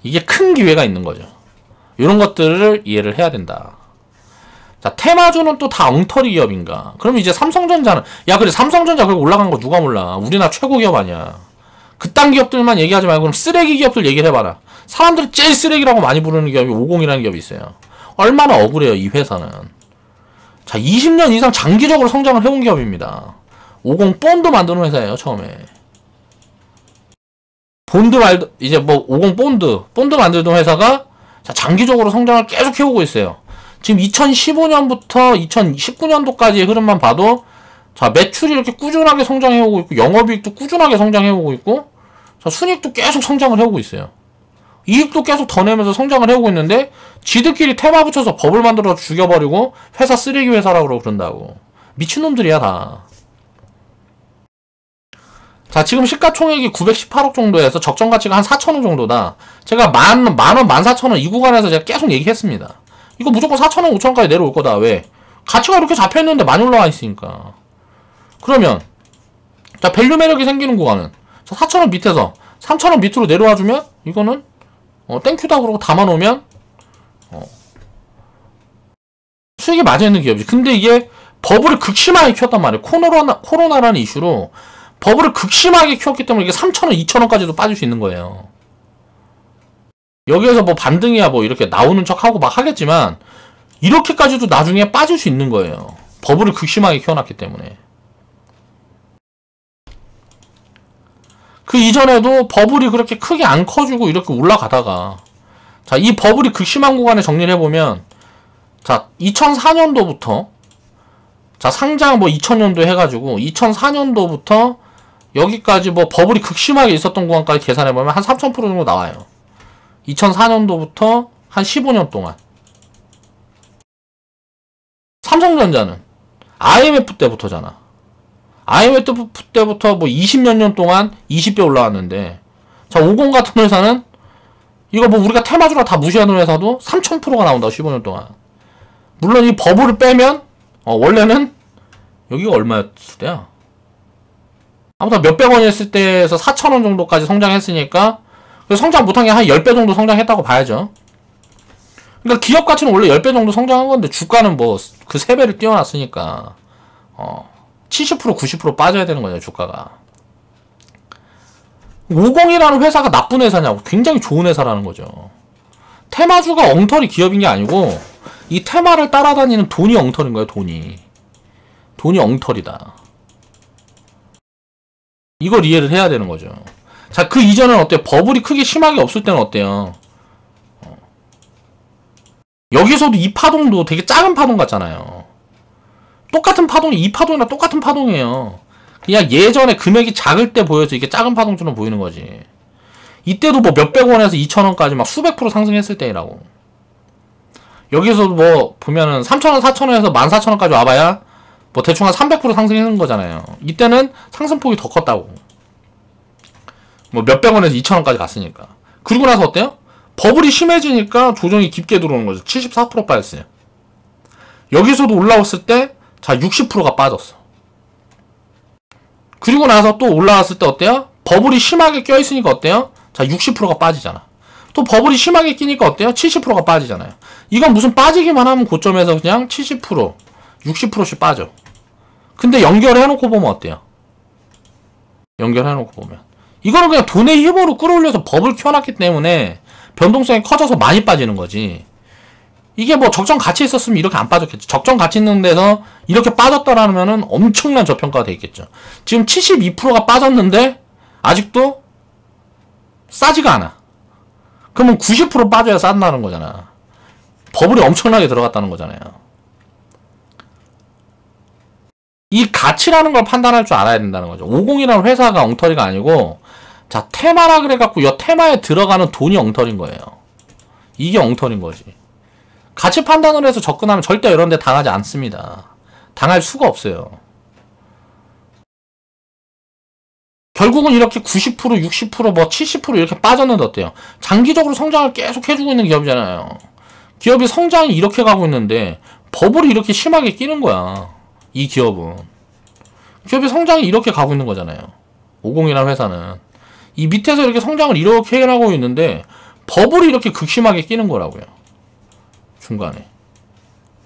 [SPEAKER 1] 이게 큰 기회가 있는 거죠. 이런 것들을 이해를 해야 된다. 자, 테마주는 또 다 엉터리 기업인가? 그럼 이제 삼성전자는, 야, 그래, 삼성전자 그렇게 올라간 거 누가 몰라? 우리나라 최고 기업 아니야. 그딴 기업들만 얘기하지 말고 그럼 쓰레기 기업들 얘기를 해봐라. 사람들이 제일 쓰레기라고 많이 부르는 기업이 50이라는 기업이 있어요. 얼마나 억울해요, 이 회사는. 자, 20년 이상 장기적으로 성장을 해온 기업입니다. 50 본드 만드는 회사예요, 처음에. 이제 뭐 50 본드 만들던 회사가 자, 장기적으로 성장을 계속 해오고 있어요. 지금 2015년부터 2019년도까지의 흐름만 봐도 자, 매출이 이렇게 꾸준하게 성장해오고 있고 영업이익도 꾸준하게 성장해오고 있고 자, 순이익도 계속 성장을 해오고 있어요. 이익도 계속 더 내면서 성장을 해오고 있는데 지들끼리 테마 붙여서 법을 만들어 죽여버리고 회사 쓰레기 회사라고 그런다고. 미친놈들이야 다. 자, 지금 시가총액이 918억 정도에서 적정가치가 한 4천원 정도다. 제가 만원, 14,000원 이 구간에서 제가 계속 얘기했습니다. 이거 무조건 4천원, 5천원까지 내려올 거다. 왜? 가치가 이렇게 잡혀있는데 많이 올라와 있으니까. 그러면 자, 밸류 매력이 생기는 구간은 자, 4천원 밑에서 3천원 밑으로 내려와주면 이거는 땡큐다 그러고 담아놓으면 수익이 맞아있는 기업이지. 근데 이게 버블을 극심하게 키웠단 말이에요. 코로나라는 이슈로 버블을 극심하게 키웠기 때문에 이게 3천원, 2천원까지도 빠질 수 있는 거예요. 여기에서 뭐 반등이야 뭐 이렇게 나오는 척하고 막 하겠지만 이렇게까지도 나중에 빠질 수 있는 거예요. 버블을 극심하게 키워놨기 때문에. 그 이전에도 버블이 그렇게 크게 안 커지고 이렇게 올라가다가 자, 이 버블이 극심한 구간에 정리를 해보면 자, 2004년도부터 자, 상장 뭐 2000년도 해가지고 2004년도부터 여기까지 뭐 버블이 극심하게 있었던 구간까지 계산해보면 한 3000% 정도 나와요. 2004년도부터 한 15년 동안. 삼성전자는 IMF 때부터잖아. IMF 때부터 뭐 20몇 년 동안 20배 올라왔는데 자, 50 같은 회사는 이거 뭐 우리가 테마주라 다 무시하는 회사도 3000%가 나온다. 15년 동안. 물론 이 버블을 빼면 원래는 여기가 얼마였을 때야? 아무튼 몇백 원이 했을 때에서 4,000원 정도까지 성장했으니까 성장 못한 게 한 10배 정도 성장했다고 봐야죠. 그러니까 기업 가치는 원래 10배 정도 성장한 건데 주가는 뭐 그 3배를 뛰어났으니까 70% 90% 빠져야 되는 거죠, 주가가. 50이라는 회사가 나쁜 회사냐고. 굉장히 좋은 회사라는 거죠. 테마주가 엉터리 기업인 게 아니고 이 테마를 따라다니는 돈이 엉터리인 거예요. 돈이 엉터리다. 이걸 이해를 해야 되는 거죠. 자, 그 이전은 어때요? 버블이 크게 심하게 없을 때는 어때요? 여기서도 이 파동도 되게 작은 파동 같잖아요. 똑같은 파동이, 이 파동이랑 똑같은 파동이에요. 그냥 예전에 금액이 작을 때 보여서 이게 작은 파동처럼 보이는 거지. 이때도 뭐 몇백 원에서 2,000원까지 막 수백 프로 상승했을 때이라고. 여기서도 뭐 보면은 3,000원, 4,000원에서 14,000원까지 와봐야 뭐 대충 한 300% 상승하는 거잖아요. 이때는 상승폭이 더 컸다고. 뭐 몇백 원에서 2,000원까지 갔으니까. 그리고 나서 어때요? 버블이 심해지니까 조정이 깊게 들어오는 거죠. 74% 빠졌어요. 여기서도 올라왔을 때, 자, 60%가 빠졌어. 그리고 나서 또 올라왔을 때 어때요? 버블이 심하게 껴있으니까 어때요? 자, 60%가 빠지잖아. 또 버블이 심하게 끼니까 어때요? 70%가 빠지잖아요. 이건 무슨 빠지기만 하면 고점에서 그냥 70%, 60%씩 빠져. 근데 연결해놓고 보면 어때요? 연결해놓고 보면. 이거는 그냥 돈의 힘으로 끌어올려서 버블 키워놨기 때문에 변동성이 커져서 많이 빠지는 거지. 이게 뭐 적정 가치 있었으면 이렇게 안 빠졌겠죠. 적정 가치 있는 데서 이렇게 빠졌다라면은 엄청난 저평가가 돼 있겠죠. 지금 72%가 빠졌는데 아직도 싸지가 않아. 그러면 90% 빠져야 싼다는 거잖아. 버블이 엄청나게 들어갔다는 거잖아요. 이 가치라는 걸 판단할 줄 알아야 된다는 거죠. 50이라는 회사가 엉터리가 아니고, 자, 테마라 그래갖고 이 테마에 들어가는 돈이 엉터리인 거예요. 이게 엉터리인 거지. 가치 판단을 해서 접근하면 절대 이런 데 당하지 않습니다. 당할 수가 없어요. 결국은 이렇게 90%, 60%, 뭐 70% 이렇게 빠졌는데 어때요? 장기적으로 성장을 계속 해주고 있는 기업이잖아요. 기업이 성장이 이렇게 가고 있는데 버블이 이렇게 심하게 끼는 거야. 이 기업은. 기업이 성장이 이렇게 가고 있는 거잖아요. 50이라는 회사는. 이 밑에서 이렇게 성장을 이렇게 해나가고 있는데 버블이 이렇게 극심하게 끼는 거라고요. 중간에.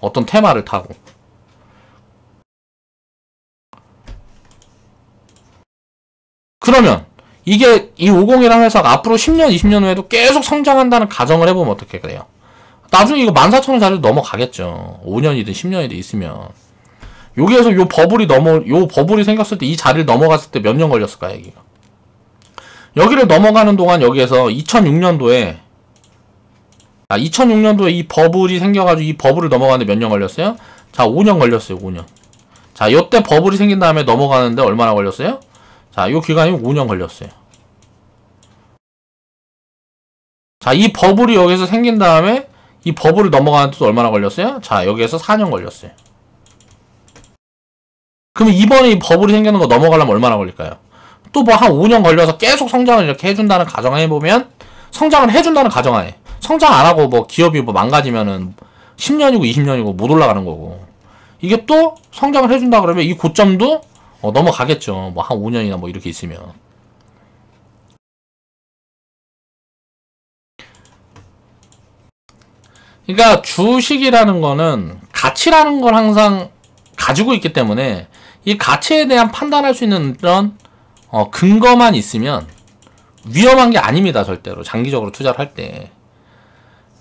[SPEAKER 1] 어떤 테마를 타고. 그러면 이게 이 50이라는 회사가 앞으로 10년, 20년 후에도 계속 성장한다는 가정을 해보면 어떻게 그래요? 나중에 이거 14,000원 자리로 넘어가겠죠. 5년이든 10년이든 있으면. 여기에서 요 버블이 생겼을 때 이 자리를 넘어갔을 때 몇 년 걸렸을까요, 여기가? 여기를 넘어가는 동안 여기에서 2006년도에 이 버블이 생겨가지고 이 버블을 넘어가는데 몇 년 걸렸어요? 자, 5년 걸렸어요, 5년. 자, 요때 버블이 생긴 다음에 넘어가는데 얼마나 걸렸어요? 자, 요 기간이 5년 걸렸어요. 자, 이 버블이 여기서 생긴 다음에 이 버블을 넘어가는데 또 얼마나 걸렸어요? 자, 여기에서 4년 걸렸어요. 그럼 이번에 이 버블이 생기는 거 넘어가려면 얼마나 걸릴까요? 또 뭐 한 5년 걸려서 계속 성장을 이렇게 해준다는 가정하에 보면, 성장을 해준다는 가정하에, 성장 안 하고 뭐 기업이 뭐 망가지면은 10년이고 20년이고 못 올라가는 거고, 이게 또 성장을 해준다 그러면 이 고점도 넘어가겠죠. 뭐 한 5년이나 뭐 이렇게 있으면. 그러니까 주식이라는 거는 가치라는 걸 항상 가지고 있기 때문에 이 가치에 대한 판단할 수 있는 이런 근거만 있으면 위험한 게 아닙니다. 절대로. 장기적으로 투자를 할 때.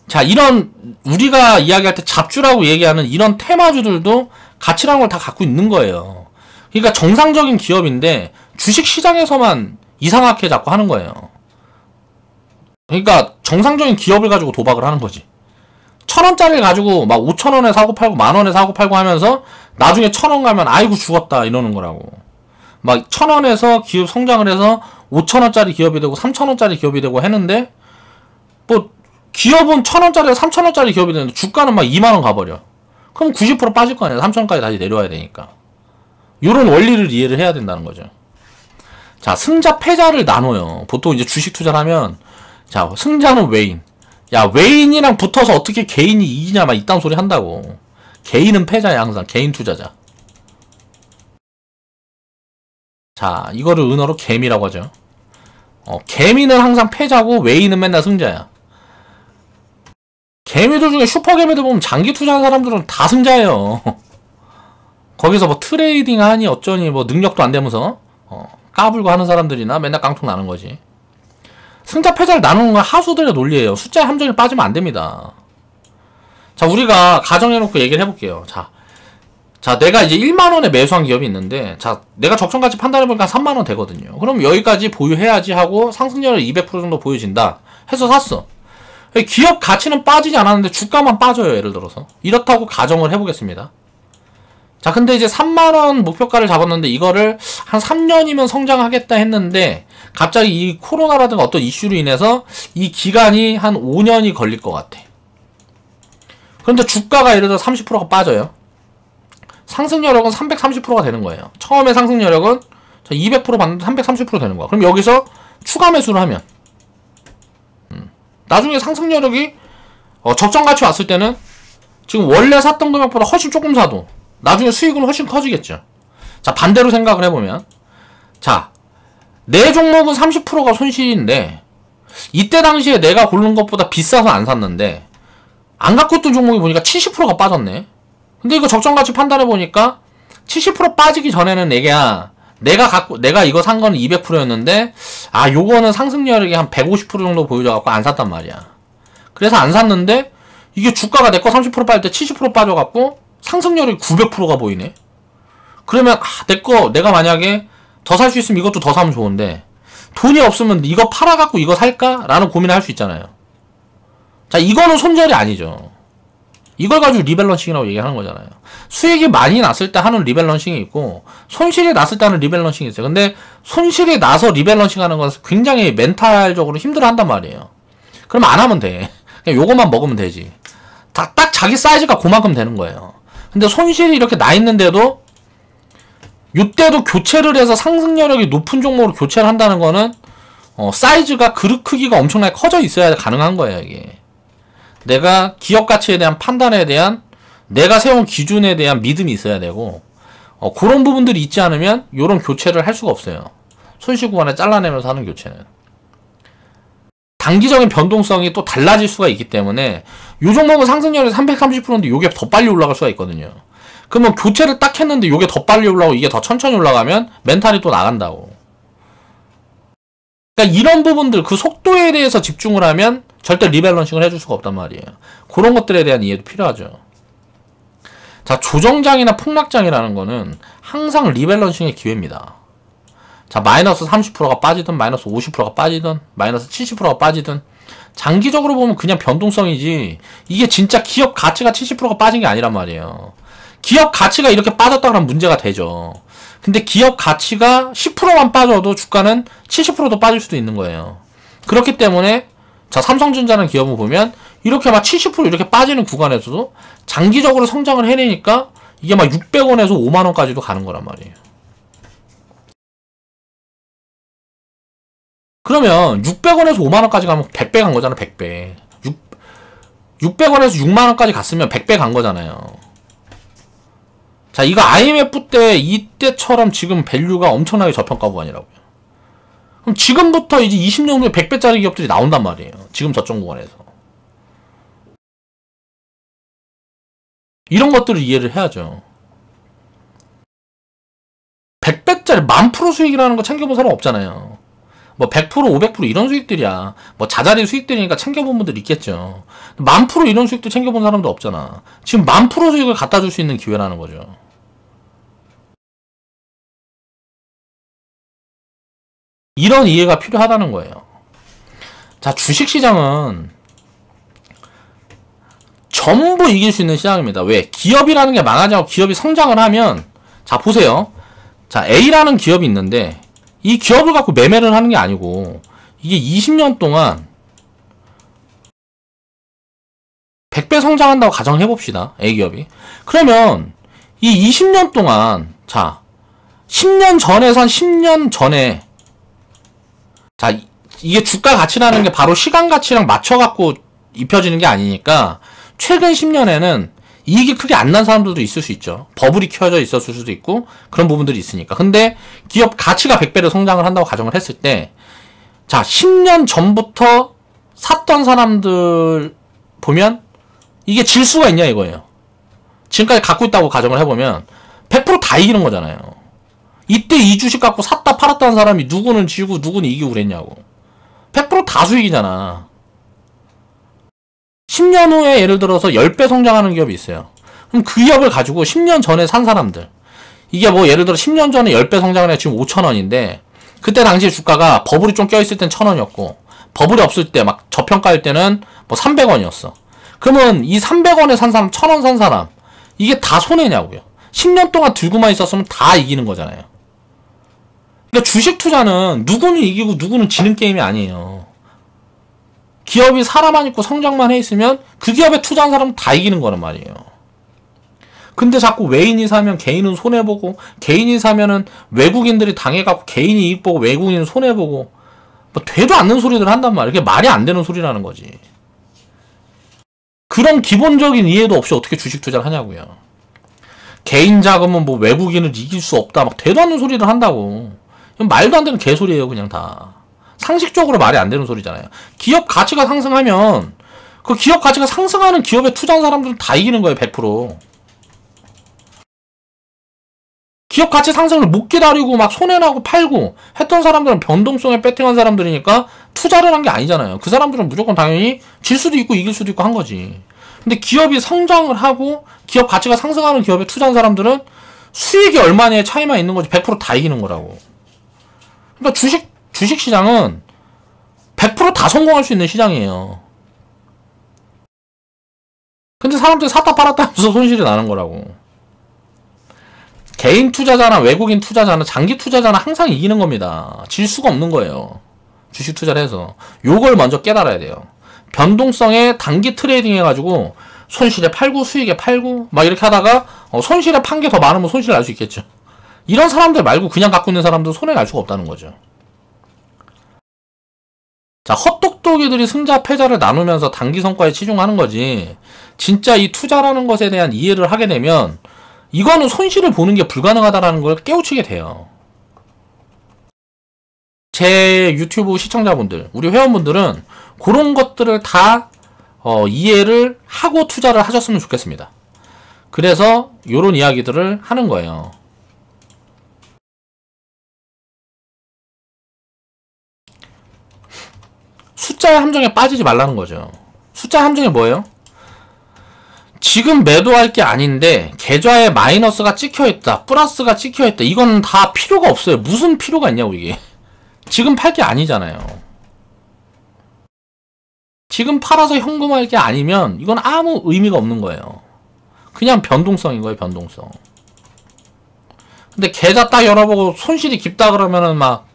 [SPEAKER 1] 자, 이런 우리가 이야기할 때 잡주라고 얘기하는 이런 테마주들도 가치라는 걸 다 갖고 있는 거예요. 그러니까 정상적인 기업인데 주식시장에서만 이상하게 자꾸 하는 거예요. 그러니까 정상적인 기업을 가지고 도박을 하는 거지. 1,000원짜리를 가지고 막 5,000원에 사고 팔고 10,000원에 사고 팔고 하면서 나중에 1,000원 가면 아이고 죽었다 이러는 거라고. 막 1,000원에서 기업 성장을 해서 5,000원짜리 기업이 되고 3,000원짜리 기업이 되고 했는데, 뭐 기업은 1,000원짜리가 3,000원짜리 기업이 되는데 주가는 막 2만원 가버려. 그럼 90% 빠질 거 아니야. 3,000원까지 다시 내려와야 되니까. 요런 원리를 이해를 해야 된다는 거죠. 자, 승자 패자를 나눠요. 보통 이제 주식 투자를 하면, 자, 승자는 외인. 야, 외인이랑 붙어서 어떻게 개인이 이기냐 막 이딴 소리 한다고. 개인은 패자야. 항상 개인 투자자. 자, 이거를 은어로 개미라고 하죠. 개미는 항상 패자고 외인은 맨날 승자야. 개미들 중에 슈퍼 개미들 보면 장기 투자한 사람들은 다 승자예요. 거기서 뭐 트레이딩 하니 어쩌니 뭐 능력도 안 되면서 까불고 하는 사람들이나 맨날 깡통 나는 거지. 승자 패자를 나누는 건 하수들의 논리예요. 숫자의 함정에 빠지면 안 됩니다. 자, 우리가 가정해놓고 얘기를 해볼게요. 자, 내가 이제 1만원에 매수한 기업이 있는데, 자, 내가 적정가치 판단해보니까 3만원 되거든요. 그럼 여기까지 보유해야지 하고 상승률을 200% 정도 보여진다 해서 샀어. 기업 가치는 빠지지 않았는데 주가만 빠져요. 예를 들어서 이렇다고 가정을 해보겠습니다. 자, 근데 이제 3만원 목표가를 잡았는데 이거를 한 3년이면 성장하겠다 했는데 갑자기 이 코로나라든가 어떤 이슈로 인해서 이 기간이 한 5년이 걸릴 것 같아. 그런데 주가가 예를 들어 30%가 빠져요. 상승여력은 330%가 되는 거예요. 처음에 상승여력은 200% 받는데 330% 되는 거야. 그럼 여기서 추가 매수를 하면 나중에 상승여력이 적정가치 왔을 때는 지금 원래 샀던 금액보다 훨씬 조금 사도 나중에 수익은 훨씬 커지겠죠. 자, 반대로 생각을 해보면, 자, 내 종목은 30%가 손실인데 이때 당시에 내가 고른 것보다 비싸서 안 샀는데 안 갖고 있던 종목이 보니까 70%가 빠졌네. 근데 이거 적정가치 판단해보니까 70% 빠지기 전에는 내가 이거 산 거는 200%였는데 요거는 상승력이 한 150% 정도 보여줘갖고 안 샀단 말이야. 그래서 안 샀는데 이게 주가가 내 거 30% 빠질 때 70% 빠져갖고 상승률이 900%가 보이네. 그러면 내가 만약에 더 살 수 있으면 이것도 더 사면 좋은데 돈이 없으면 이거 팔아갖고 이거 살까? 라는 고민을 할 수 있잖아요. 자, 이거는 손절이 아니죠. 이걸 가지고 리밸런싱이라고 얘기하는 거잖아요. 수익이 많이 났을 때 하는 리밸런싱이 있고 손실이 났을 때 하는 리밸런싱이 있어요. 근데 손실이 나서 리밸런싱 하는 건 굉장히 멘탈적으로 힘들어 한단 말이에요. 그러면 안 하면 돼. 그냥 요것만 먹으면 되지. 딱 자기 사이즈가 그만큼 되는 거예요. 근데 손실이 이렇게 나 있는데도 이때도 교체를 해서 상승력이 높은 종목으로 교체를 한다는 거는 사이즈가 그릇 크기가 엄청나게 커져 있어야 가능한 거예요. 이게 내가 기업 가치에 대한 판단에 대한 내가 세운 기준에 대한 믿음이 있어야 되고 그런 부분들이 있지 않으면 이런 교체를 할 수가 없어요. 손실 구간에 잘라내면서 하는 교체는 단기적인 변동성이 또 달라질 수가 있기 때문에 요 종목은 상승률이 330%인데 요게 더 빨리 올라갈 수가 있거든요. 그러면 교체를 딱 했는데 요게 더 빨리 올라가고 이게 더 천천히 올라가면 멘탈이 또 나간다고. 그러니까 이런 부분들 그 속도에 대해서 집중을 하면 절대 리밸런싱을 해줄 수가 없단 말이에요. 그런 것들에 대한 이해도 필요하죠. 자, 조정장이나 폭락장이라는 거는 항상 리밸런싱의 기회입니다. 자, 마이너스 30%가 빠지든 마이너스 50%가 빠지든 마이너스 70%가 빠지든 장기적으로 보면 그냥 변동성이지 이게 진짜 기업 가치가 70%가 빠진 게 아니란 말이에요. 기업 가치가 이렇게 빠졌다 그러면 문제가 되죠. 근데 기업 가치가 10%만 빠져도 주가는 70%도 빠질 수도 있는 거예요. 그렇기 때문에 자, 삼성전자라는 기업을 보면 이렇게 막 70% 이렇게 빠지는 구간에서도 장기적으로 성장을 해내니까 이게 막 600원에서 5만원까지도 가는 거란 말이에요. 그러면 600원에서 5만원까지 가면 100배 간 거잖아. 100배 600원에서 6만원까지 갔으면 100배 간 거잖아요. 자, 이거 IMF 때 이때처럼 지금 밸류가 엄청나게 저평가 구간이라고요. 그럼 지금부터 이제 20년 후에 100배짜리 기업들이 나온단 말이에요. 지금 저점 구간에서. 이런 것들을 이해를 해야죠. 100배짜리 10,000% 수익이라는 거 챙겨본 사람 없잖아요. 뭐 100%, 500% 이런 수익들이야. 뭐 자잘이 수익들이니까 챙겨본 분들 있겠죠. 10,000% 이런 수익도 챙겨본 사람도 없잖아. 지금 10,000% 수익을 갖다 줄 수 있는 기회라는 거죠. 이런 이해가 필요하다는 거예요. 자, 주식시장은 전부 이길 수 있는 시장입니다. 왜? 기업이라는 게 망하지 않고 기업이 성장을 하면, 자, 보세요. 자, A라는 기업이 있는데 이 기업을 갖고 매매를 하는 게 아니고 이게 20년 동안 100배 성장한다고 가정을 해봅시다. A기업이. 그러면 이 20년 동안, 자, 10년 전에서 한 10년 전에, 자, 이게 주가 가치라는 게 바로 시간 가치랑 맞춰갖고 입혀지는 게 아니니까 최근 10년에는 이익이 크게 안 난 사람들도 있을 수 있죠. 버블이 켜져 있었을 수도 있고 그런 부분들이 있으니까. 근데 기업 가치가 100배로 성장을 한다고 가정을 했을 때, 자, 10년 전부터 샀던 사람들 보면 이게 질 수가 있냐 이거예요. 지금까지 갖고 있다고 가정을 해보면 100% 다 이기는 거잖아요. 이때 이 주식 갖고 샀다 팔았다 한 사람이 누구는 지고 누구는 이기고 그랬냐고. 100% 다 수익이잖아. 10년 후에 예를 들어서 10배 성장하는 기업이 있어요. 그럼 그 기업을 가지고 10년 전에 산 사람들, 이게 뭐 예를 들어 10년 전에 10배 성장을 해 지금 5,000원인데 그때 당시에 주가가 버블이 좀 껴있을 땐 1,000원이었고 버블이 없을 때 막 저평가일 때는 뭐 300원이었어. 그러면 이 300원에 산 사람, 1,000원 산 사람, 이게 다 손해냐고요. 10년 동안 들고만 있었으면 다 이기는 거잖아요. 그러니까 주식 투자는 누구는 이기고 누구는 지는 게임이 아니에요. 기업이 사람만 있고 성장만 해 있으면 그 기업에 투자한 사람은 다 이기는 거란 말이에요. 근데 자꾸 외인이 사면 개인은 손해보고, 개인이 사면은 외국인들이 당해갖고 개인이 이익보고 외국인은 손해보고, 뭐 되도 않는 소리들 한단 말이에요. 그게 말이 안 되는 소리라는 거지. 그런 기본적인 이해도 없이 어떻게 주식 투자를 하냐고요. 개인 자금은 뭐 외국인을 이길 수 없다, 막 되도 않는 소리를 한다고. 이건 말도 안 되는 개소리예요, 그냥 다. 상식적으로 말이 안 되는 소리잖아요. 기업 가치가 상승하면 그 기업 가치가 상승하는 기업에 투자한 사람들은 다 이기는 거예요, 100%. 기업 가치 상승을 못 기다리고 막 손해나고 팔고 했던 사람들은 변동성에 배팅한 사람들이니까 투자를 한 게 아니잖아요. 그 사람들은 무조건 당연히 질 수도 있고 이길 수도 있고 한 거지. 근데 기업이 성장을 하고 기업 가치가 상승하는 기업에 투자한 사람들은 수익이 얼마냐의 차이만 있는 거지 100% 다 이기는 거라고. 그러니까 주식 시장은 100% 다 성공할 수 있는 시장이에요. 근데 사람들이 샀다 팔았다 하면서 손실이 나는 거라고. 개인 투자자나 외국인 투자자나 장기 투자자는 항상 이기는 겁니다. 질 수가 없는 거예요. 주식 투자를 해서. 요걸 먼저 깨달아야 돼요. 변동성에 단기 트레이딩 해가지고 손실에 팔고 수익에 팔고 막 이렇게 하다가 손실에 판 게 더 많으면 손실 날 수 있겠죠. 이런 사람들 말고 그냥 갖고 있는 사람들은 손해 날 수가 없다는 거죠. 자, 헛똑똑이들이 승자 패자를 나누면서 단기 성과에 치중하는 거지. 진짜 이 투자라는 것에 대한 이해를 하게 되면 이거는 손실을 보는 게 불가능하다는 걸 깨우치게 돼요. 제 유튜브 시청자분들, 우리 회원분들은 그런 것들을 다 이해를 하고 투자를 하셨으면 좋겠습니다. 그래서 요런 이야기들을 하는 거예요. 숫자의 함정에 빠지지 말라는 거죠. 숫자의 함정이 뭐예요? 지금 매도할 게 아닌데 계좌에 마이너스가 찍혀있다, 플러스가 찍혀있다, 이건 다 필요가 없어요. 무슨 필요가 있냐고. 이게 지금 팔 게 아니잖아요. 지금 팔아서 현금할 게 아니면 이건 아무 의미가 없는 거예요. 그냥 변동성인 거예요, 변동성. 근데 계좌 딱 열어보고 손실이 깊다 그러면은 막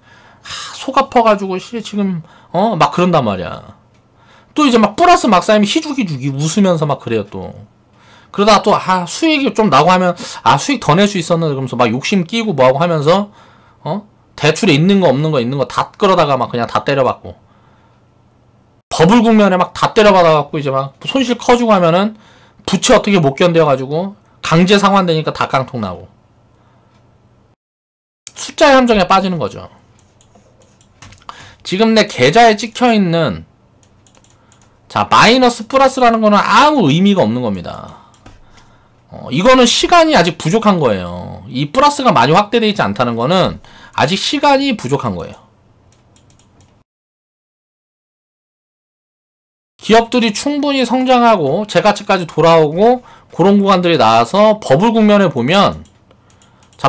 [SPEAKER 1] 속 아파가지고 지금 막 그런단 말이야. 또 이제 막 플러스 막 쌓이면 희죽희죽이 웃으면서 막 그래요. 또 그러다가 또 수익이 좀 나고 하면 수익 더 낼 수 있었는데 그러면서 막 욕심 끼고 뭐하고 하면서 대출에 있는 거 없는 거 있는 거 다 끌어다가 막 그냥 다 때려받고 버블 국면에 막 다 때려받아갖고 이제 막 손실 커지고 하면은 부채 어떻게 못 견뎌가지고 강제 상환되니까 다 깡통 나고. 숫자의 함정에 빠지는 거죠. 지금 내 계좌에 찍혀있는 마이너스 플러스라는 거는 아무 의미가 없는 겁니다. 이거는 시간이 아직 부족한 거예요. 이 플러스가 많이 확대되어 있지 않다는 거는 아직 시간이 부족한 거예요. 기업들이 충분히 성장하고 제가치까지 돌아오고 그런 구간들이 나와서 버블 국면에 보면,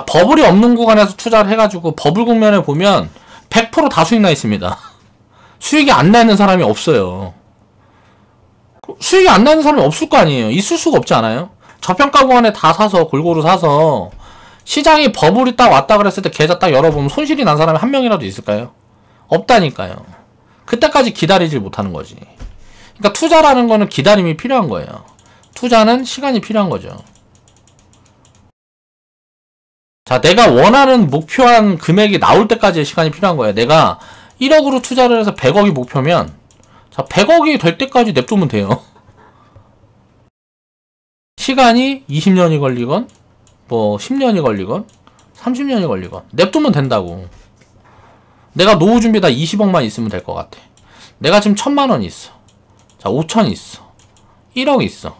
[SPEAKER 1] 버블이 없는 구간에서 투자를 해가지고 버블 국면에 보면 100% 다 수익 나 있습니다. 수익이 안 나 있는 사람이 없어요. 수익이 안 나는 사람이 없을 거 아니에요. 있을 수가 없지 않아요? 저평가 구간에 다 사서 골고루 사서 시장이 버블이 딱 왔다 그랬을 때 계좌 딱 열어보면 손실이 난 사람이 한 명이라도 있을까요? 없다니까요. 그때까지 기다리질 못하는 거지. 그러니까 투자라는 거는 기다림이 필요한 거예요. 투자는 시간이 필요한 거죠. 내가 원하는 목표한 금액이 나올 때까지의 시간이 필요한 거예요. 내가 1억으로 투자를 해서 100억이 목표면 100억이 될 때까지 냅두면 돼요. 시간이 20년이 걸리건 뭐 10년이 걸리건 30년이 걸리건 냅두면 된다고. 내가 노후 준비 다 20억만 있으면 될 것 같아. 내가 지금 1000만원 있어. 5천 있어. 1억 있어.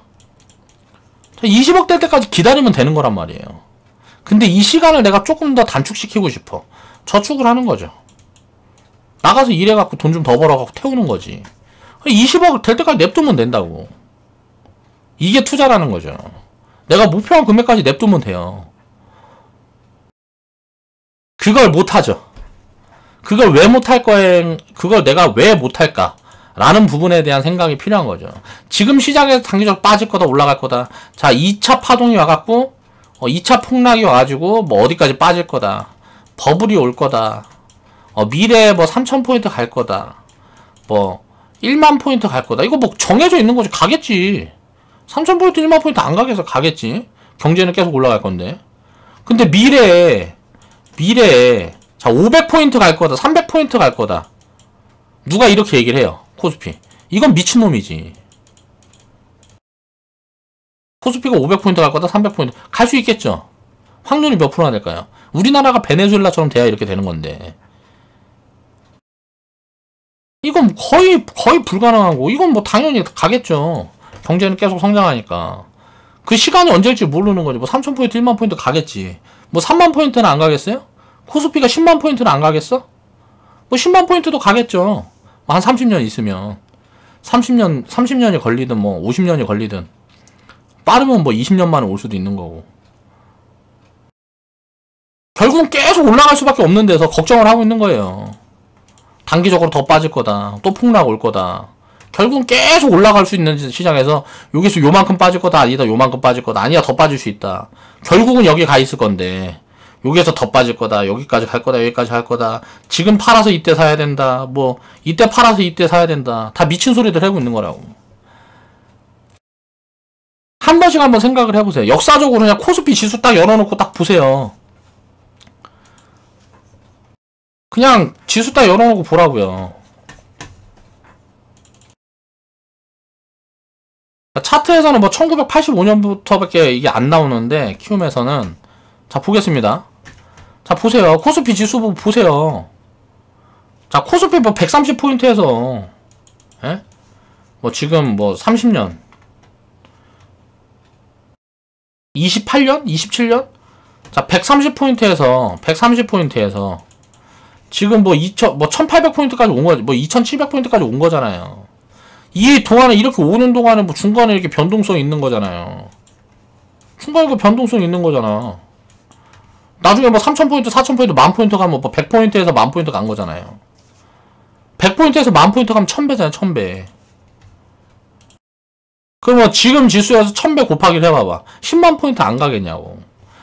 [SPEAKER 1] 20억 될 때까지 기다리면 되는 거란 말이에요. 근데 이 시간을 내가 조금 더 단축시키고 싶어. 저축을 하는 거죠. 나가서 일해갖고 돈 좀 더 벌어갖고 태우는 거지. 20억 될 때까지 냅두면 된다고. 이게 투자라는 거죠. 내가 목표한 금액까지 냅두면 돼요. 그걸 못하죠. 그걸 왜 못할 거에, 그걸 내가 왜 못할까? 라는 부분에 대한 생각이 필요한 거죠. 지금 시장에서 단기적으로 빠질 거다, 올라갈 거다. 자, 2차 파동이 와갖고, 2차 폭락이 와가지고, 뭐 어디까지 빠질 거다. 버블이 올 거다. 미래에 뭐 3,000포인트 갈 거다. 뭐, 1만 포인트 갈 거다. 이거 뭐 정해져 있는 거지. 가겠지. 3,000포인트, 1만 포인트 안 가겠어. 가겠지. 경제는 계속 올라갈 건데. 근데 미래에, 자, 500포인트 갈 거다. 300포인트 갈 거다. 누가 이렇게 얘기를 해요. 코스피. 이건 미친놈이지. 코스피가 500포인트 갈 거다. 300포인트. 갈 수 있겠죠. 확률이 몇 프로나 될까요? 우리나라가 베네수엘라처럼 돼야 이렇게 되는 건데. 이건 거의 불가능하고, 이건 뭐 당연히 가겠죠. 경제는 계속 성장하니까. 그 시간이 언제일지 모르는 거지. 뭐 3,000포인트, 1만 포인트 가겠지. 뭐 3만 포인트는 안 가겠어요? 코스피가 10만 포인트는 안 가겠어? 뭐 10만 포인트도 가겠죠. 한 30년 있으면. 30년이 걸리든 뭐 50년이 걸리든. 빠르면 뭐 20년 만에 올 수도 있는 거고. 결국은 계속 올라갈 수밖에 없는 데서 걱정을 하고 있는 거예요. 단기적으로 더 빠질 거다. 또 폭락 올 거다. 결국은 계속 올라갈 수 있는 시장에서 여기서 요만큼 빠질 거다. 아니다. 요만큼 빠질 거다. 아니야. 더 빠질 수 있다. 결국은 여기 가 있을 건데 여기에서 더 빠질 거다. 여기까지 갈 거다. 여기까지 갈 거다. 지금 팔아서 이때 사야 된다. 뭐 이때 팔아서 이때 사야 된다. 다 미친 소리들 하고 있는 거라고. 한 번씩 한번 생각을 해보세요. 역사적으로 그냥 코스피 지수 딱 열어놓고 딱 보세요. 그냥 지수 딱 열어놓고 보라고요. 차트에서는 뭐 1985년부터밖에 이게 안 나오는데 키움에서는 자 보겠습니다. 자 보세요. 코스피 지수 보세요. 자 코스피 뭐 130포인트에서 예? 뭐 지금 뭐 30년 28년? 27년? 자 130포인트에서 지금 뭐 1800포인트까지 온 거지. 뭐 2700포인트까지 온 거잖아요. 이 동안에 이렇게 오는 동안에 뭐 중간에 이렇게 변동성이 있는 거잖아요. 중간에 그 변동성이 있는 거잖아. 나중에 뭐 3000포인트, 4000포인트, 10,000포인트 가면 뭐 100포인트에서 10,000포인트 간 거잖아요. 100포인트에서 10,000포인트 가면 1000배잖아요, 1000배. 그러면 지금 지수에서 1000배 곱하기를 해봐봐. 10만 포인트 안 가겠냐고.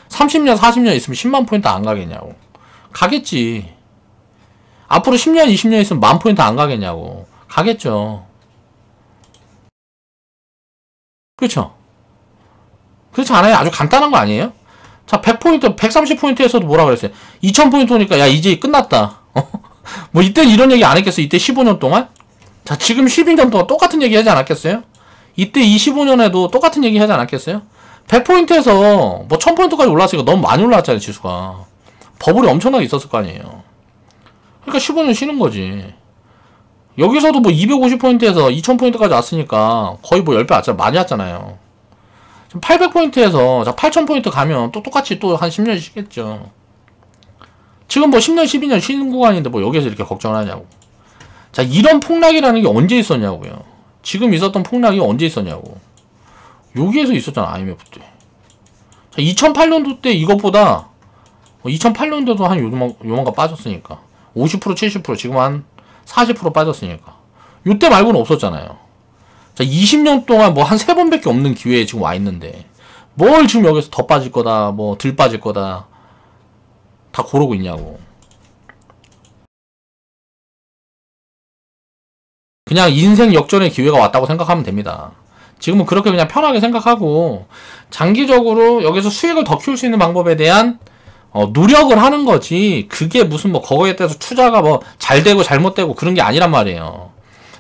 [SPEAKER 1] 30년, 40년 있으면 10만 포인트 안 가겠냐고. 가겠지. 앞으로 10년, 20년 있으면 10,000포인트 안 가겠냐고. 가겠죠. 그렇죠? 그렇지 않아요? 아주 간단한 거 아니에요? 자, 100포인트, 130포인트에서도 뭐라 그랬어요? 2000포인트 오니까, 야, 이제 끝났다. 뭐, 이때 이런 얘기 안 했겠어요? 이때 15년 동안? 자, 지금 12년 동안 똑같은 얘기 하지 않았겠어요? 이때 25년에도 똑같은 얘기 하지 않았겠어요? 100포인트에서 뭐 1000포인트까지 올랐으니까 너무 많이 올라왔잖아요, 지수가. 버블이 엄청나게 있었을 거 아니에요. 그러니까 15년 쉬는 거지. 여기서도 뭐 250포인트에서 2000포인트까지 왔으니까 거의 뭐 10배 왔잖아요. 많이 왔잖아요. 800포인트에서 자 8000포인트 가면 또 똑같이 또 한 10년 쉬겠죠. 지금 뭐 10년, 12년 쉬는 구간인데 뭐 여기에서 이렇게 걱정을 하냐고. 자, 이런 폭락이라는 게 언제 있었냐고요. 지금 있었던 폭락이 언제 있었냐고. 여기에서 있었잖아, IMF 때. 자, 2008년도 때 이것보다 2008년도도 한 요만큼 빠졌으니까 50% 70% 지금 한 40% 빠졌으니까 요때 말고는 없었잖아요. 자, 20년 동안 뭐 한 3번밖에 없는 기회에 지금 와 있는데 뭘 지금 여기서 더 빠질 거다 뭐 덜 빠질 거다 다 고르고 있냐고. 그냥 인생 역전의 기회가 왔다고 생각하면 됩니다. 지금은 그렇게 그냥 편하게 생각하고 장기적으로 여기서 수익을 더 키울 수 있는 방법에 대한 노력을 하는 거지. 그게 무슨 뭐 거기에 대해서 투자가 뭐 잘 되고 잘못되고 그런 게 아니란 말이에요.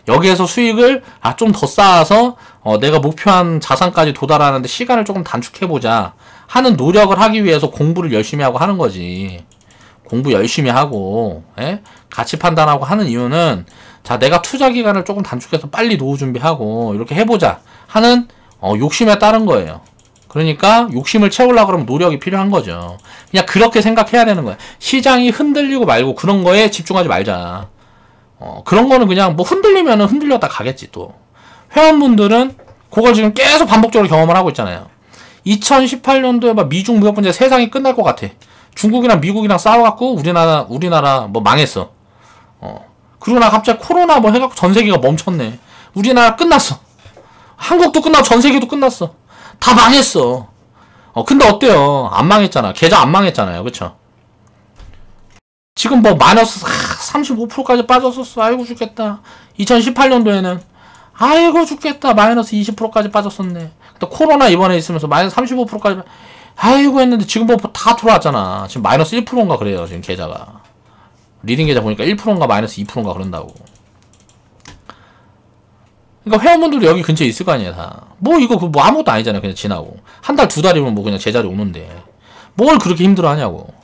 [SPEAKER 1] 여기에서 수익을 좀 더 쌓아서 내가 목표한 자산까지 도달하는데 시간을 조금 단축해보자 하는 노력을 하기 위해서 공부를 열심히 하고 하는 거지. 공부 열심히 하고 가치 판단하고 하는 이유는 자 내가 투자 기간을 조금 단축해서 빨리 노후 준비하고 이렇게 해보자 하는 욕심에 따른 거예요. 그러니까 욕심을 채우려고 그러면 노력이 필요한 거죠. 그냥 그렇게 생각해야 되는 거야. 시장이 흔들리고 말고 그런 거에 집중하지 말자. 그런 거는 그냥 뭐 흔들리면은 흔들렸다 가겠지 또. 회원분들은 그걸 지금 계속 반복적으로 경험을 하고 있잖아요. 2018년도에 막 미중 무역 분쟁 세상이 끝날 것 같아. 중국이랑 미국이랑 싸워갖고 우리나라 뭐 망했어. 그러고 나 갑자기 코로나 뭐 해갖고 전 세계가 멈췄네. 우리나라 끝났어. 한국도 끝나고 전 세계도 끝났어. 다 망했어. 근데 어때요? 안 망했잖아. 계좌 안 망했잖아요. 그쵸? 지금 뭐 마이너스 35%까지 빠졌었어. 아이고 죽겠다. 2018년도에는 아이고 죽겠다. 마이너스 20%까지 빠졌었네. 또 코로나 이번에 있으면서 마이너스 35%까지 아이고 했는데 지금 뭐 다 돌아왔잖아. 지금 마이너스 1%인가 그래요. 지금 계좌가. 리딩 계좌 보니까 1%인가 마이너스 2%인가 그런다고. 그러니까 회원분들도 여기 근처에 있을 거 아니에요, 다. 뭐 이거 뭐 아무것도 아니잖아요. 그냥 지나고. 한 달, 두 달이면 뭐 그냥 제자리 오는데. 뭘 그렇게 힘들어 하냐고.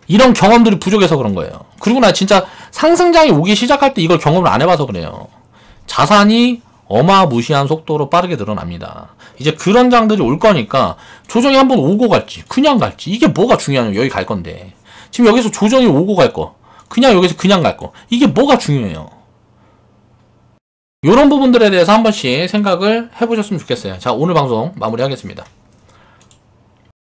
[SPEAKER 1] 이런 경험들이 부족해서 그런 거예요. 그리고 나 진짜 상승장이 오기 시작할 때 이걸 경험을 안 해봐서 그래요. 자산이 어마무시한 속도로 빠르게 늘어납니다. 이제 그런 장들이 올 거니까 조정이 한번 오고 갈지 그냥 갈지 이게 뭐가 중요하냐고. 여기 갈 건데 지금 여기서 조정이 오고 갈 거 그냥 여기서 그냥 갈 거 이게 뭐가 중요해요. 이런 부분들에 대해서 한 번씩 생각을 해보셨으면 좋겠어요. 자, 오늘 방송 마무리하겠습니다.